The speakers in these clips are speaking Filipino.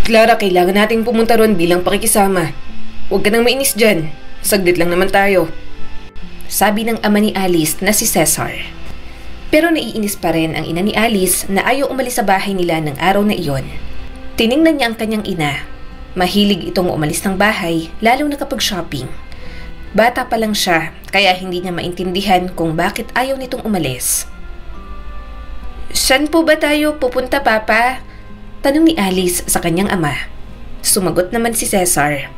Clara, kailangan nating pumunta ron bilang pakikisama. Huwag ka nang mainis dyan. Saglit lang naman tayo. Sabi ng ama ni Alice na si Cesar. Pero naiinis pa rin ang ina ni Alice na ayaw umalis sa bahay nila ng araw na iyon. Tiningnan niya ang kanyang ina. Mahilig itong umalis ng bahay, lalo na kapag shopping. Bata pa lang siya, kaya hindi niya maintindihan kung bakit ayaw nitong umalis. Saan po ba tayo pupunta, Papa? Tanong ni Alice sa kanyang ama. Sumagot naman si Cesar.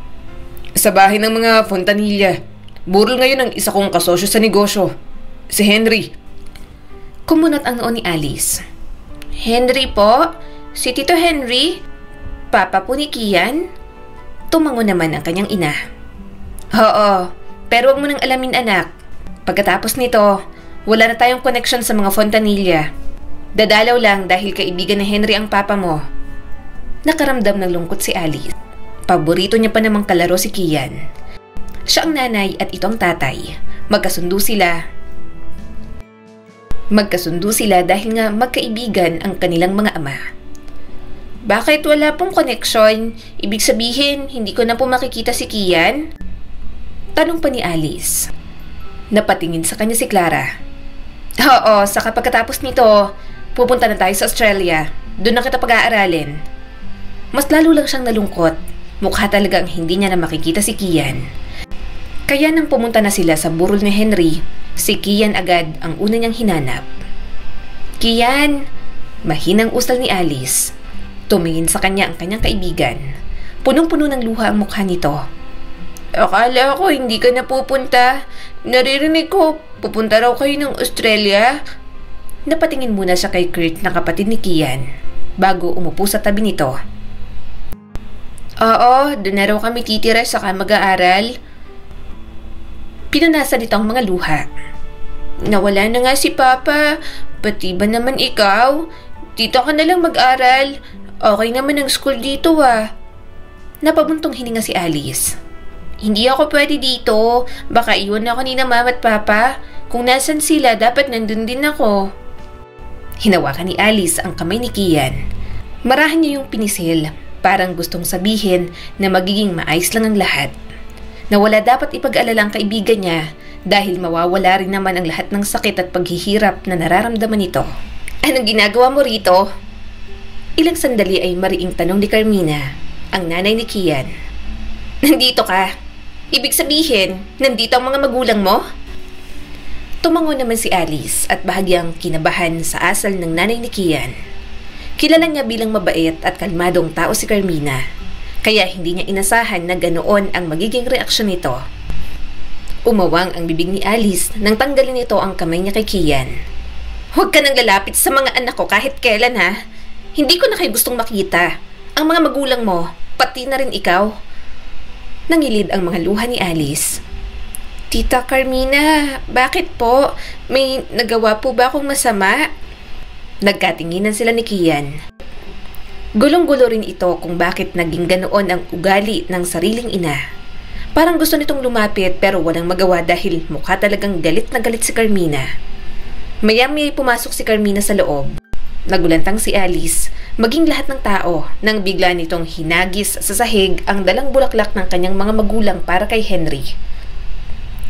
Sa bahay ng mga Fontanilla. Burol ngayon ang isa kong kasosyo sa negosyo. Si Henry. Kumunot ang noon ni Alice. Henry po? Si Tito Henry? Papa po ni Kian? Tumango naman ang kanyang ina. Oo, pero wag mo nang alamin anak. Pagkatapos nito, wala na tayong connection sa mga Fontanilla. Dadalaw lang dahil kaibigan ni Henry ang papa mo. Nakaramdam ng lungkot si Alice. Paborito niya pa namang kalaro si Kian. Siya ang nanay at ito ang tatay. Magkasundo sila dahil nga magkaibigan ang kanilang mga ama. Bakit wala pong koneksyon? Ibig sabihin, hindi ko na po makikita si Kian? Tanong pa ni Alice. Napatingin sa kanya si Clara. Oo, saka pagkatapos nito, pupunta na tayo sa Australia. Doon na kita pag-aaralin. Mas lalo lang siyang nalungkot. Mukha talagang hindi niya na makikita si Kian. Kaya nang pumunta na sila sa burol ni Henry, si Kian agad ang una niyang hinanap. Kian! Mahinang usal ni Alice. Tumingin sa kanya ang kanyang kaibigan. Punong-puno ng luha ang mukha nito. Akala ko hindi ka na pupunta. Naririnig ko, pupunta raw kayo ng Australia. Napatingin muna siya kay Kurt na kapatid ni Kian, bago umupo sa tabi nito. Oo, doon na raw kami titira saka mag-aaral. Pinunasan nito ang mga luha. Nawala na nga si Papa. Pati ba naman ikaw? Dito ka na lang mag-aral. Okay naman ang school dito ah. Napabuntong hininga si Alice. Hindi ako pwede dito. Baka iwan ako ni na Mama at Papa. Kung nasan sila, dapat nandun din ako. Hinawakan ni Alice ang kamay ni Kian. Marahan niya yung pinisil. Parang gustong sabihin na magiging maayos lang ang lahat. Na wala dapat ipag-alala ang kaibigan niya dahil mawawala rin naman ang lahat ng sakit at paghihirap na nararamdaman nito. Anong ginagawa mo rito? Ilang sandali ay mariing tanong ni Carmina, ang nanay ni Kian. Nandito ka? Ibig sabihin, nandito ang mga magulang mo? Tumango naman si Alice at bahagyang kinabahan sa asal ng nanay ni Kian. Kilala niya bilang mabait at kalmadong tao si Carmina, kaya hindi niya inasahan na ganoon ang magiging reaksyon nito. Umawang ang bibig ni Alice nang tanggalin nito ang kamay niya kay Kian. Huwag ka nang lalapit sa mga anak ko kahit kailan ha. Hindi ko na kayo gustong makita. Ang mga magulang mo, pati na rin ikaw. Nangilid ang mga luha ni Alice. Tita Carmina, bakit po? May nagawa po ba akong masama? Nagkatinginan sila ni Kian. Gulong-gulo rin ito kung bakit naging ganoon ang ugali ng sariling ina. Parang gusto nitong lumapit pero walang magawa dahil mukha talagang galit na galit si Carmina. Maya-maya pumasok si Carmina sa loob. Nagulantang si Alice, maging lahat ng tao, nang bigla nitong hinagis sa sahig ang dalang bulaklak ng kanyang mga magulang para kay Henry.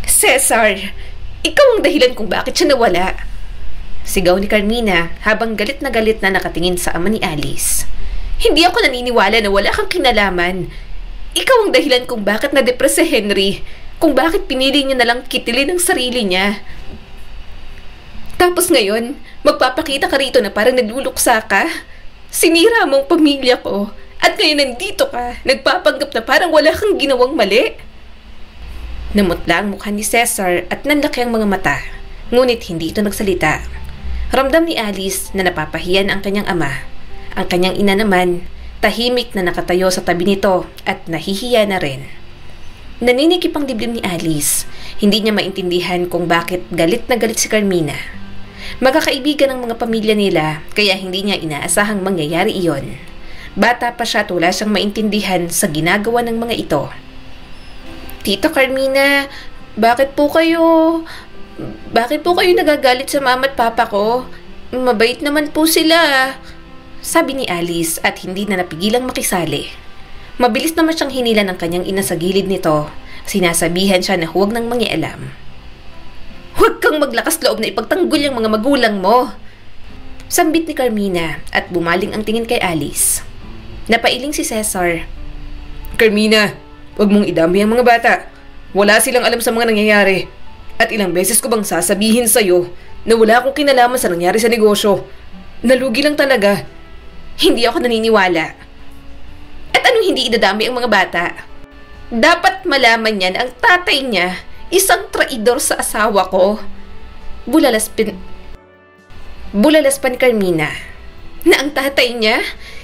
Cesar! Ikaw ang dahilan kung bakit siya nawala. Sigaw ni Carmina habang galit na nakatingin sa ama ni Alice. Hindi ako naniniwala na wala kang kinalaman. Ikaw ang dahilan kung bakit na-depress si Henry, kung bakit pinili niya na lang kitilin ang sarili niya. Tapos ngayon, magpapakita ka rito na parang nagluluksa ka. Sinira mo ang pamilya ko, at ngayon nandito ka, nagpapanggap na parang wala kang ginawang mali. Namutla ang mukha ni Cesar at nanlaki ang mga mata, ngunit hindi ito nagsalita. Ramdam ni Alice na napapahiyan ang kanyang ama. Ang kanyang ina naman, tahimik na nakatayo sa tabi nito at nahihiya na rin. Naninikip ang dibdib ni Alice. Hindi niya maintindihan kung bakit galit na galit si Carmina. Magkakaibigan ng mga pamilya nila, kaya hindi niya inaasahang mangyayari iyon. Bata pa siya at wala siyang maintindihan sa ginagawa ng mga ito. Tita Carmina, bakit po kayo nagagalit sa mama at papa ko? Mabait naman po sila. sabi ni Alice at hindi na napigilang makisali. Mabilis naman siyang hinila ng kanyang ina sa gilid nito. Sinasabihan siya na huwag nang mangialam. Huwag kang maglakas loob na ipagtanggol yung mga magulang mo, sambit ni Carmina at bumaling ang tingin kay Alice. Napailing si Cesar. Carmina, huwag mong idamay ang mga bata. Wala silang alam sa mga nangyayari. At ilang beses ko bang sasabihin sa'yo na wala akong kinalaman sa nangyari sa negosyo. Nalugi lang talaga. Hindi ako naniniwala. At anong hindi idadami ang mga bata? Dapat malaman niya na ang tatay niya isang traidor sa asawa ko. Bulalaspan ni Carmina na ang tatay niya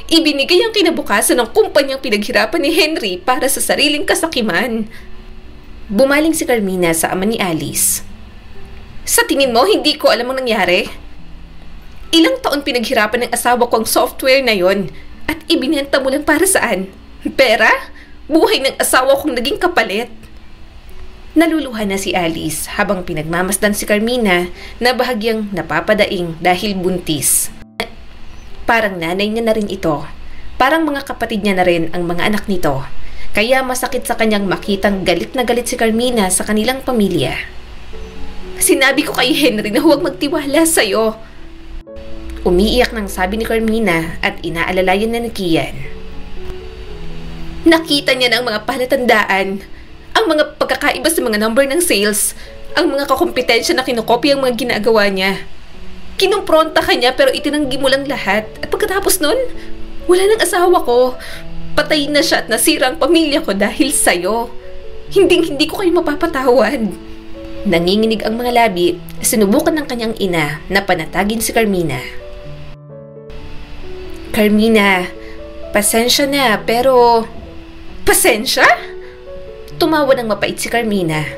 ibinigay ang kinabukasan ng kumpanyang pinaghirapan ni Henry para sa sariling kasakiman. Bumaling si Carmina sa ama ni Alice. Sa tingin mo, hindi ko alam ang nangyari? Ilang taon pinaghirapan ng asawa ko ang software na yon at ibinenta mo lang para saan? Pera? Buhay ng asawa kong naging kapalit. Naluluha na si Alice habang pinagmamasdan si Carmina na bahagyang napapadaing dahil buntis. Parang nanay niya na rin ito. Parang mga kapatid niya na rin ang mga anak nito. Kaya masakit sa kanyang makitang galit na galit si Carmina sa kanilang pamilya. Sinabi ko kay Henry na huwag magtiwala sa'yo. Umiiyak nang sabi ni Carmina at inaalalayan na ni Kian. Nakita niya na ang mga palatandaan, ang mga pagkakaiba sa mga number ng sales, ang mga kakompetensya na kinokopya ang mga ginagawa niya. Kinumpronta ka niya pero itinanggi mo lang lahat. At pagkatapos nun, wala nang asawa ko. Patay na siya at nasira ang pamilya ko dahil sa'yo. Hindi ko kayo mapapatawad. Nanginginig ang mga labi, sinubukan ng kanyang ina na panatagin si Carmina. Carmina, pasensya na pero... Pasensya? Tumawa ng mapait si Carmina.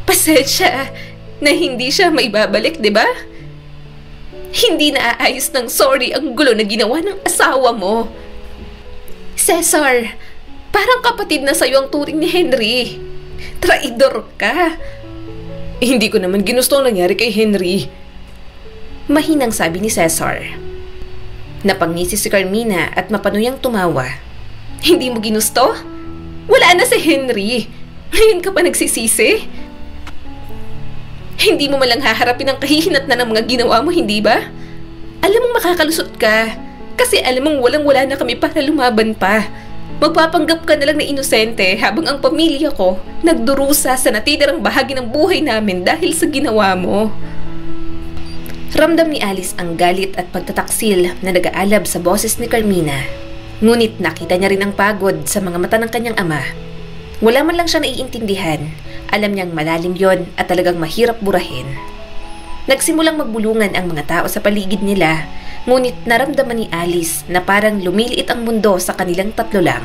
Pasensya na hindi siya maibabalik, di ba? Hindi na aayos ng sorry ang gulo na ginawa ng asawa mo. Cesar, parang kapatid na sa'yo ang turing ni Henry. Traidor ka. Hindi ko naman ginusto ang nangyari kay Henry. Mahinang sabi ni Cesar. Napangisi si Carmina at mapanuyang tumawa. Hindi mo ginusto? Wala na si Henry. Ngayon ka pa nagsisisi? Hindi mo malang haharapin ang kahihinat na ng mga ginawa mo, hindi ba? Alam mong makakalusot ka. Kasi alam mong walang-wala na kami para lumaban pa. Magpapanggap ka na lang na inosente habang ang pamilya ko nagdurusa sa natitirang bahagi ng buhay namin dahil sa ginawa mo. Ramdam ni Alice ang galit at pagtataksil na nag-aalab sa boses ni Carmina. Ngunit nakita niya rin ang pagod sa mga mata ng kanyang ama. Wala man lang siya naiintindihan. Alam niyang malalim yon at talagang mahirap burahin. Nagsimulang magbulungan ang mga tao sa paligid nila, ngunit naramdaman ni Alice na parang lumiliit ang mundo sa kanilang tatlo lang.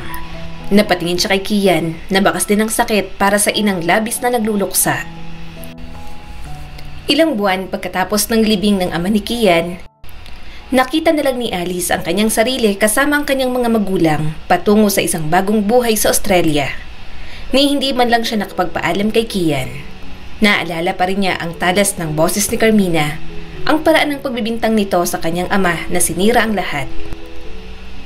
Napatingin siya kay Kian na bakas din ng sakit para sa inang labis na nagluluksa. Ilang buwan pagkatapos ng libing ng ama ni Kian, nakita na lang ni Alice ang kanyang sarili kasama ang kanyang mga magulang patungo sa isang bagong buhay sa Australia. Ni hindi man lang siya nakapagpaalam kay Kian. Naalala pa rin niya ang talas ng boses ni Carmina, ang paraan ng pagbibintang nito sa kanyang ama na sinira ang lahat.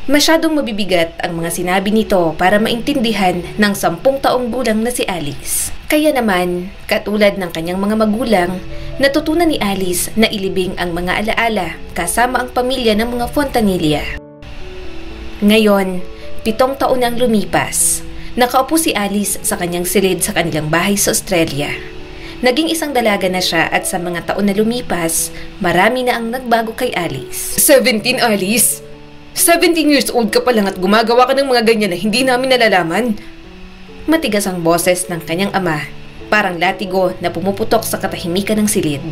Masyadong mabibigat ang mga sinabi nito para maintindihan ng 10 taong gulang na si Alice. Kaya naman, katulad ng kanyang mga magulang, natutunan ni Alice na ilibing ang mga alaala kasama ang pamilya ng mga Fontanilla. Ngayon, 7 taon na ang lumipas. Nakaupo si Alice sa kanyang silid sa kanilang bahay sa Australia. Naging isang dalaga na siya at sa mga taon na lumipas, marami na ang nagbago kay Alice. 17, Alice! 17 years old ka pa lang at gumagawa ka ng mga ganyan na hindi namin nalalaman. Matigas ang boses ng kanyang ama, parang latigo na pumuputok sa katahimikan ng silid.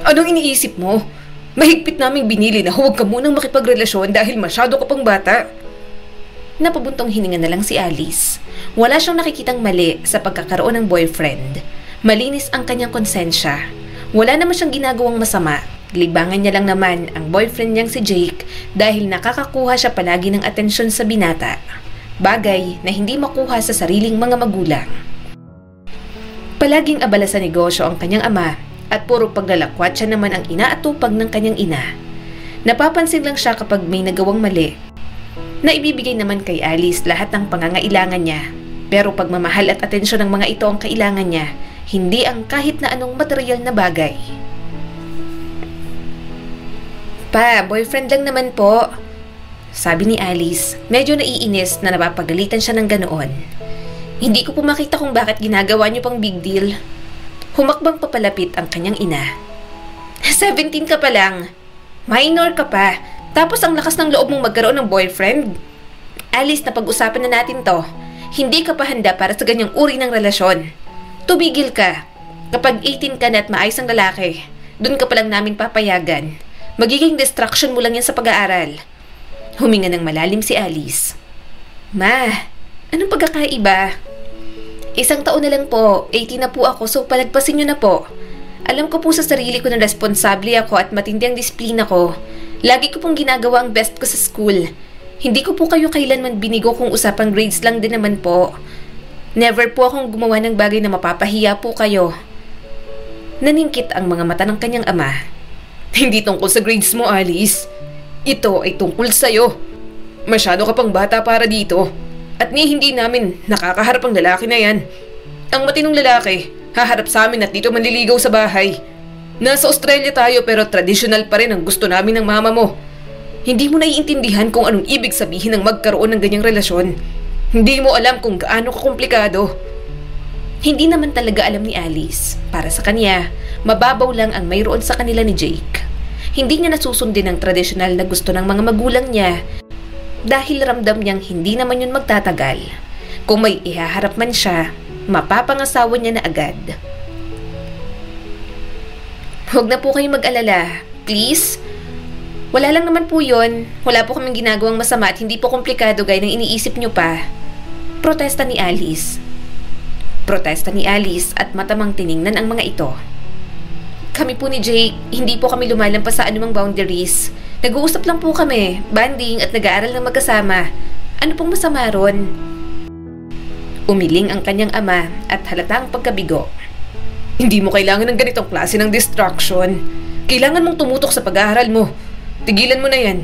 Anong iniisip mo? Mahigpit naming binili na huwag ka munang makipagrelasyon dahil masyado ka pang bata. Napabuntong hininga na lang si Alice. Wala siyang nakikitang mali sa pagkakaroon ng boyfriend. Malinis ang kanyang konsensya. Wala naman siyang ginagawang masama. Libangan niya lang naman ang boyfriend niyang si Jake dahil nakakakuha siya palagi ng atensyon sa binata. Bagay na hindi makuha sa sariling mga magulang. Palaging abala sa negosyo ang kanyang ama at puro paglalakwat siya naman ang inaatupag ng kanyang ina. Napapansin lang siya kapag may nagawang mali. Naibibigay naman kay Alice lahat ng pangangailangan niya. Pero pagmamahal at atensyon ng mga ito ang kailangan niya, hindi ang kahit na anong material na bagay. Pa, boyfriend lang naman po. Sabi ni Alice, medyo naiinis na napapagalitan siya ng ganoon. Hindi ko po makita kung bakit ginagawa niyo pang big deal. Humakbang papalapit ang kanyang ina. 17 ka pa lang. Minor ka pa. Tapos ang lakas ng loob mong magkaroon ng boyfriend. Alice, napag-usapan na natin to. Hindi ka pa handa para sa ganyang uri ng relasyon. Tumigil ka. Kapag 18 ka na at maayos ang lalaki, dun ka pa lang namin papayagan. Magiging distraction mo lang yan sa pag-aaral. Huminga ng malalim si Alice. Ma, anong pagkakaiba? 1 taon na lang po, 18 na po ako, so palagpasin nyo na po. Alam ko po sa sarili ko na responsable ako at matindi ang disiplina ko. Lagi ko pong ginagawa ang best ko sa school. Hindi ko po kayo kailanman binigo kung usapang grades lang din naman po. Never po akong gumawa ng bagay na mapapahiya po kayo. Naningkit ang mga mata ng kanyang ama. Hindi tungkol sa grades mo, Alice. Ito ay tungkol sa'yo. Masyado ka pang bata para dito. At hindi namin nakakaharap ang lalaki na yan. Ang matinong lalaki, haharap sa amin at dito manliligaw sa bahay. Nasa Australia tayo pero traditional pa rin ang gusto namin ng mama mo. Hindi mo naiintindihan kung anong ibig sabihin ng magkaroon ng ganyang relasyon. Hindi mo alam kung gaano kakomplikado. Hindi naman talaga alam ni Alice. Para sa kanya, mababaw lang ang mayroon sa kanila ni Jake. Hindi niya nasusundin ang tradisyonal na gusto ng mga magulang niya dahil ramdam niyang hindi naman yun magtatagal. Kung may ihaharap man siya, mapapangasawa niya na agad. Huwag na po kayong mag-alala. Please? Wala lang naman po yun. Wala po kaming ginagawang masama at hindi po komplikado gaya ng iniisip niyo pa. Protesta ni Alice. Protesta ni Alice at matamang tiningnan ang mga ito. Kami po ni Jake, hindi po kami lumalampas sa anumang boundaries. Nag-uusap lang po kami, banding at nag-aaral ng magkasama. Ano pong masama ron? Umiling ang kanyang ama at halatang pagkabigo. Hindi mo kailangan ng ganitong klase ng distraction. Kailangan mong tumutok sa pag-aaral mo. Tigilan mo na yan.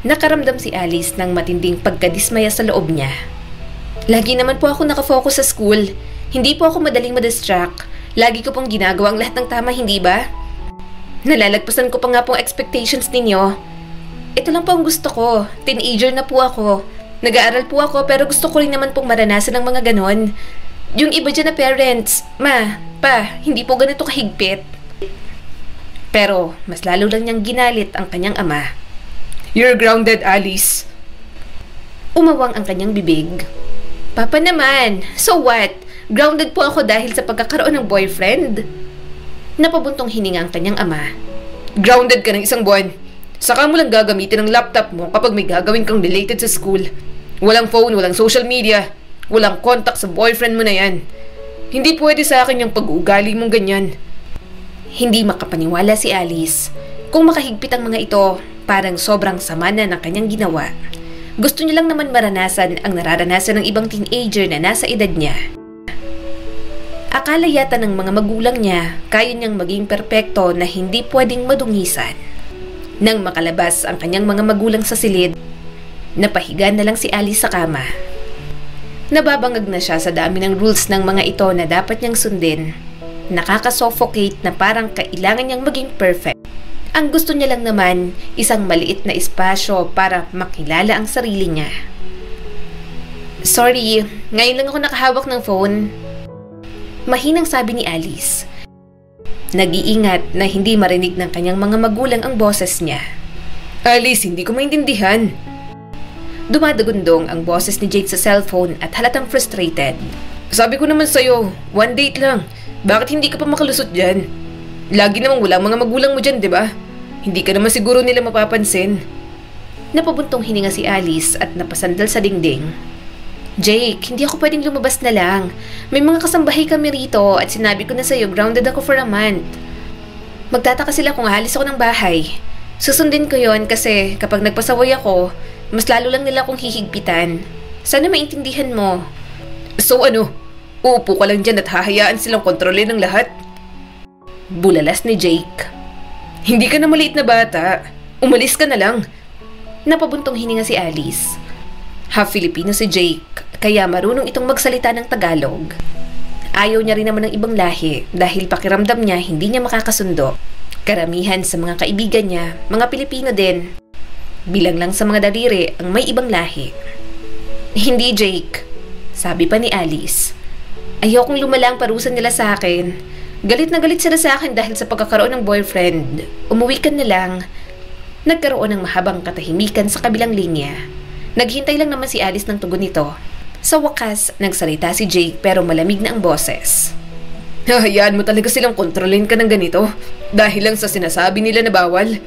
Nakaramdam si Alice ng matinding pagkadismaya sa loob niya. Lagi naman po ako nakafocus sa school. Hindi po ako madaling madistract. Lagi ko pong ginagawa ang lahat ng tama, hindi ba? Nalalagpasan ko pa nga pong expectations ninyo. Ito lang po ang gusto ko. Teenager na po ako. Nag-aaral po ako pero gusto ko rin naman pong maranasan ng mga ganon. Yung iba dyan na parents, ma, pa, hindi po ganito kahigpit. Pero mas lalo lang niyang ginalit ang kanyang ama. You're grounded, Alice. Umawang ang kanyang bibig. Papa naman, so what? Grounded po ako dahil sa pagkakaroon ng boyfriend? Napabuntong hininga ang kanyang ama. Grounded ka ng 1 buwan. Saka mo lang gagamitin ang laptop mo kapag may gagawin kang related sa school. Walang phone, walang social media, walang contact sa boyfriend mo na yan. Hindi pwede sa akin yung pag-uugali mong ganyan. Hindi makapaniwala si Alice. Kung makahigpit ang mga ito, parang sobrang sama na ng kanyang ginawa. Gusto niya lang naman maranasan ang nararanasan ng ibang teenager na nasa edad niya. Akala yata ng mga magulang niya, kaya niyang maging perpekto na hindi pwedeng madungisan. Nang makalabas ang kanyang mga magulang sa silid, napahiga na lang si Alice sa kama. Nababangag na siya sa dami ng rules ng mga ito na dapat niyang sundin. Nakaka-suffocate na parang kailangan niyang maging perfect. Ang gusto niya lang naman, isang maliit na espasyo para makilala ang sarili niya. Sorry, ngayon lang ako nakahawak ng phone. Mahinang sabi ni Alice. Nag-iingat na hindi marinig ng kanyang mga magulang ang boses niya. Alice, hindi ko maintindihan. Dumadagundong ang boses ni Jake sa cellphone at halatang frustrated. Sabi ko naman sa'yo, 1 date lang. Bakit hindi ka pa makalusot dyan? Lagi namang wala mga magulang mo dyan, di ba? Hindi ka naman siguro nila mapapansin. Napabuntong hininga si Alice at napasandal sa dingding. Jake, hindi ako pwedeng lumabas na lang. May mga kasambahay kami rito at sinabi ko na sa'yo grounded ako for a month. Magtataka sila kung aalis ako ng bahay. Susundin ko yon kasi kapag nagpasaway ako, mas lalo lang nila akong hihigpitan. Sana maintindihan mo. So ano? Uupo ka lang dyan at hahayaan silang kontrolin ng lahat? Bulalas ni Jake. Hindi ka na maliit na bata. Umalis ka na lang. Napabuntong hininga si Alice. Half Filipino si Jake, kaya marunong itong magsalita ng Tagalog. Ayaw niya rin naman ng ibang lahi dahil pakiramdam niya hindi niya makakasundo. Karamihan sa mga kaibigan niya, mga Pilipino din. Bilang lang sa mga daliri ang may ibang lahi. Hindi, Jake, sabi pa ni Alice. Ayokong lumala ang parusa nila sa akin. Galit na galit sila sa akin dahil sa pagkakaroon ng boyfriend. Umuwi ka na lang. Nagkaroon ng mahabang katahimikan sa kabilang linya. Naghintay lang naman si Alice ng tugon nito. Sa wakas, nagsalita si Jake pero malamig na ang boses. Hayaan mo talaga silang kontrolin ka ng ganito dahil lang sa sinasabi nila na bawal.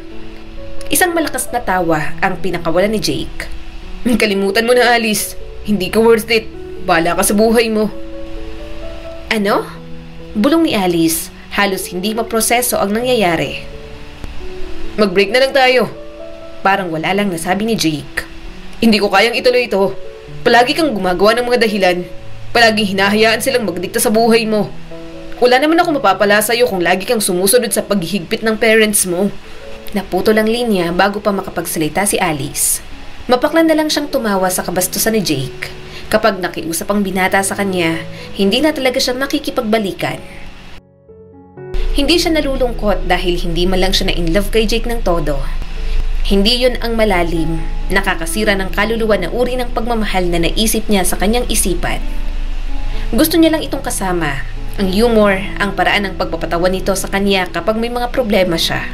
Isang malakas na tawa ang pinakawalan ni Jake. Kalimutan mo na, Alice. Hindi ka worth it. Bahala ka sa buhay mo. Ano? Bulong ni Alice. Halos hindi maproseso ang nangyayari. Mag-break na lang tayo. Parang wala lang nasabi ni Jake. Hindi ko kayang ituloy ito. Palagi kang gumagawa ng mga dahilan. Palaging hinahayaan silang magdikta sa buhay mo. Wala naman ako mapapala sa'yo kung lagi kang sumusunod sa paghihigpit ng parents mo. Naputol ang linya bago pa makapagsalita si Alice. Mapaklan na lang siyang tumawa sa kabastusan ni Jake. Kapag nakiusap ang binata sa kanya, hindi na talaga siya makikipagbalikan. Hindi siya nalulungkot dahil hindi man lang siya na-inlove kay Jake ng todo. Hindi yun ang malalim, nakakasira ng kaluluwa na uri ng pagmamahal na naisip niya sa kanyang isipan. Gusto niya lang itong kasama, ang humor, ang paraan ng pagpapatawan nito sa kanya kapag may mga problema siya.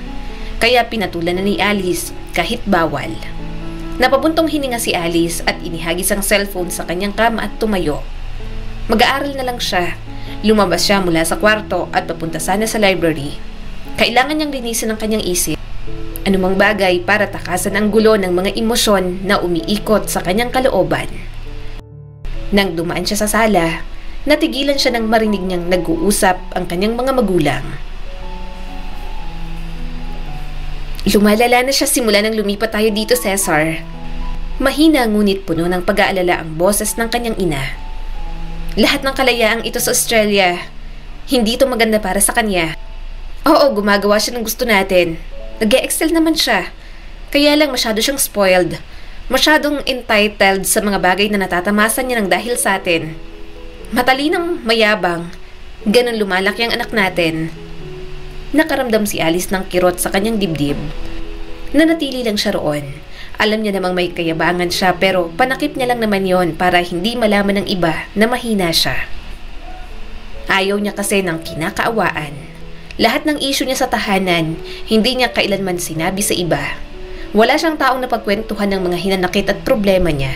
Kaya pinatulan na ni Alice kahit bawal. Napabuntong hininga si Alice at inihagis ang cellphone sa kanyang kama at tumayo. Mag-aaral na lang siya. Lumabas siya mula sa kwarto at papunta sana sa library. Kailangan niyang linisin ang kanyang isip. Anumang bagay para takasan ang gulo ng mga emosyon na umiikot sa kanyang kalooban. Nang dumaan siya sa sala, natigilan siya nang marinig niyang nag-uusap ang kanyang mga magulang. Lumalala na siya simula nang lumipat tayo dito, Cesar. Mahina ngunit puno ng pag-aalala ang boses ng kanyang ina. Lahat ng kalayaang ito sa Australia, hindi ito maganda para sa kanya. Oo, gumagawa siya ng gusto natin. Nag-e-excel naman siya. Kaya lang masyado siyang spoiled. Masyadong entitled sa mga bagay na natatamasan niya ng dahil sa atin. Matalinang mayabang. Ganon lumalaki ang anak natin. Nakaramdam si Alice ng kirot sa kanyang dibdib. Nanatili lang siya roon. Alam niya namang may kayabangan siya pero panakip niya lang naman yon para hindi malaman ng iba na mahina siya. Ayaw niya kasi ng kinakaawaan. Lahat ng issue niya sa tahanan, hindi niya kailanman sinabi sa iba. Wala siyang taong napagkwentuhan ng mga hinanakit at problema niya.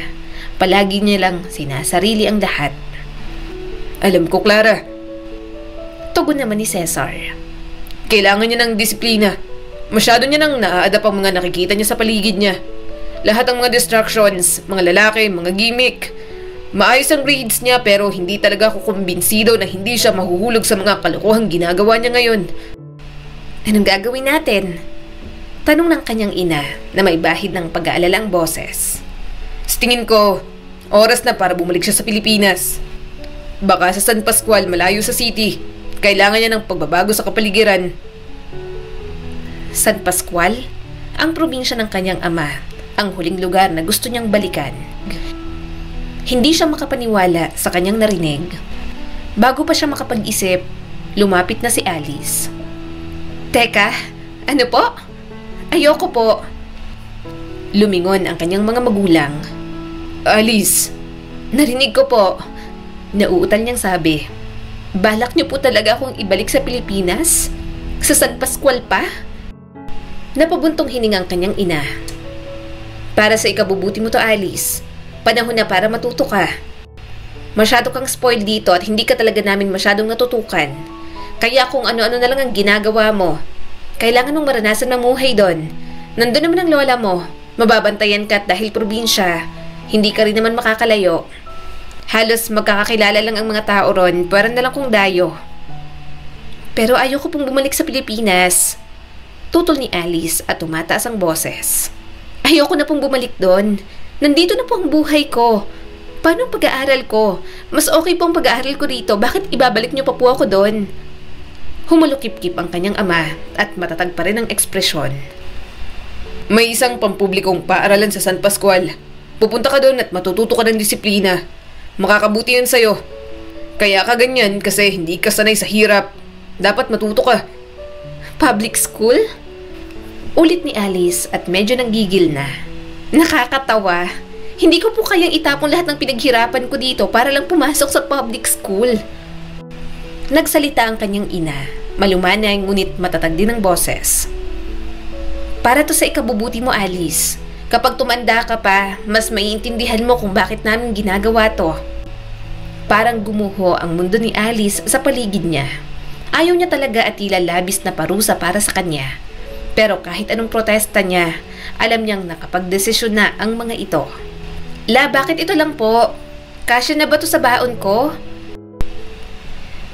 Palagi niya lang sinasarili ang lahat. Alam ko, Clara. Tugon naman ni Cesar. Kailangan niya ng disiplina. Masyado niya nang naa-adapt ang mga nakikita niya sa paligid niya. Lahat ng mga distractions, mga lalaki, mga gimmick. Maayos ang grades niya pero hindi talaga ako kumbinsido na hindi siya mahuhulog sa mga kalokohang ginagawa niya ngayon. Anong gagawin natin? Tanong ng kanyang ina na may bahid ng pag-aalala ang boses. Sa tingin ko, oras na para bumalik siya sa Pilipinas. Baka sa San Pascual, malayo sa city. Kailangan niya ng pagbabago sa kapaligiran. San Pascual? Ang probinsya ng kanyang ama, ang huling lugar na gusto niyang balikan. Hindi siya makapaniwala sa kanyang narinig. Bago pa siya makapag-isip, lumapit na si Alice. Teka, ano po? Ayoko po. Lumingon ang kanyang mga magulang. Alice, narinig ko po. Nauutal niyang sabi. Balak niyo po talaga akong ibalik sa Pilipinas? Sa San Pascual pa? Napabuntong hiningang kanyang ina. Para sa ikabubuti mo to, Alice. Panahon na para matuto ka. Masyado kang spoiled dito at hindi ka talaga namin masyadong natutukan. Kaya kung ano-ano na lang ang ginagawa mo, kailangan mong maranasan mamuhay doon. Nandun naman ang lola mo. Mababantayan ka at dahil probinsya, hindi ka rin naman makakalayo. Halos magkakakilala lang ang mga tao ron, parang nalang kong dayo. Pero ayoko pong bumalik sa Pilipinas. Tutol ni Alice at tumataas ang boses. Ayoko na pong bumalik doon. Nandito na po ang buhay ko. Paano ang pag-aaral ko? Mas okay po ang pag-aaral ko rito. Bakit ibabalik niyo pa po ako doon? Humulukip-kip ang kanyang ama at matatag pa rin ang ekspresyon. May isang pampublikong paaralan sa San Pascual. Pupunta ka doon at matututo ka ng disiplina. Makakabuti yun sa'yo. Kaya ka ganyan kasi hindi ka sanay sa hirap. Dapat matuto ka. Public school? Ulit ni Alice at medyo nanggigil na. Nakakatawa. Hindi ko po kayang itapon lahat ng pinaghirapan ko dito para lang pumasok sa public school. Nagsalita ang kanyang ina. Malumanay ngunit matatag din ang boses. Para to sa ikabubuti mo, Alice. Kapag tumanda ka pa, mas maiintindihan mo kung bakit namin ginagawa to. Parang gumuho ang mundo ni Alice sa paligid niya. Ayaw niya talaga at tila labis na parusa para sa kanya. Pero kahit anong protesta niya, alam niyang nakapagdesisyon na ang mga ito. Bakit ito lang po? Kasya na ba to sa baon ko?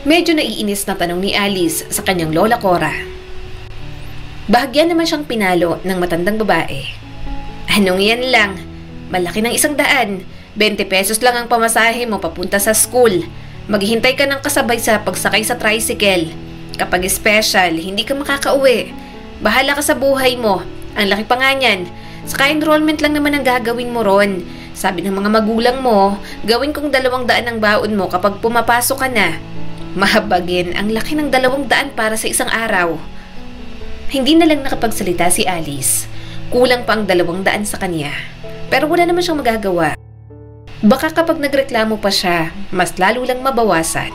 Medyo naiinis na tanong ni Alice sa kanyang lola Cora. Bahagyan naman siyang pinalo ng matandang babae. Anong yan lang? Malaki ng 100. 20 pesos lang ang pamasahe mo papunta sa school. Maghihintay ka ng kasabay sa pagsakay sa tricycle. Kapag special, hindi ka makakauwi. Bahala ka sa buhay mo. Ang laki pa nga niyan. Saka enrollment lang naman ang gagawin mo ron. Sabi ng mga magulang mo, gawin kong 200 ang baon mo kapag pumapasok ka na. Mahabagin, ang laki ng 200 para sa isang araw. Hindi na lang nakapagsalita si Alice. Kulang pa ang 200 sa kanya. Pero wala naman siyang magagawa. Baka kapag nagreklamo pa siya, mas lalo lang mabawasan.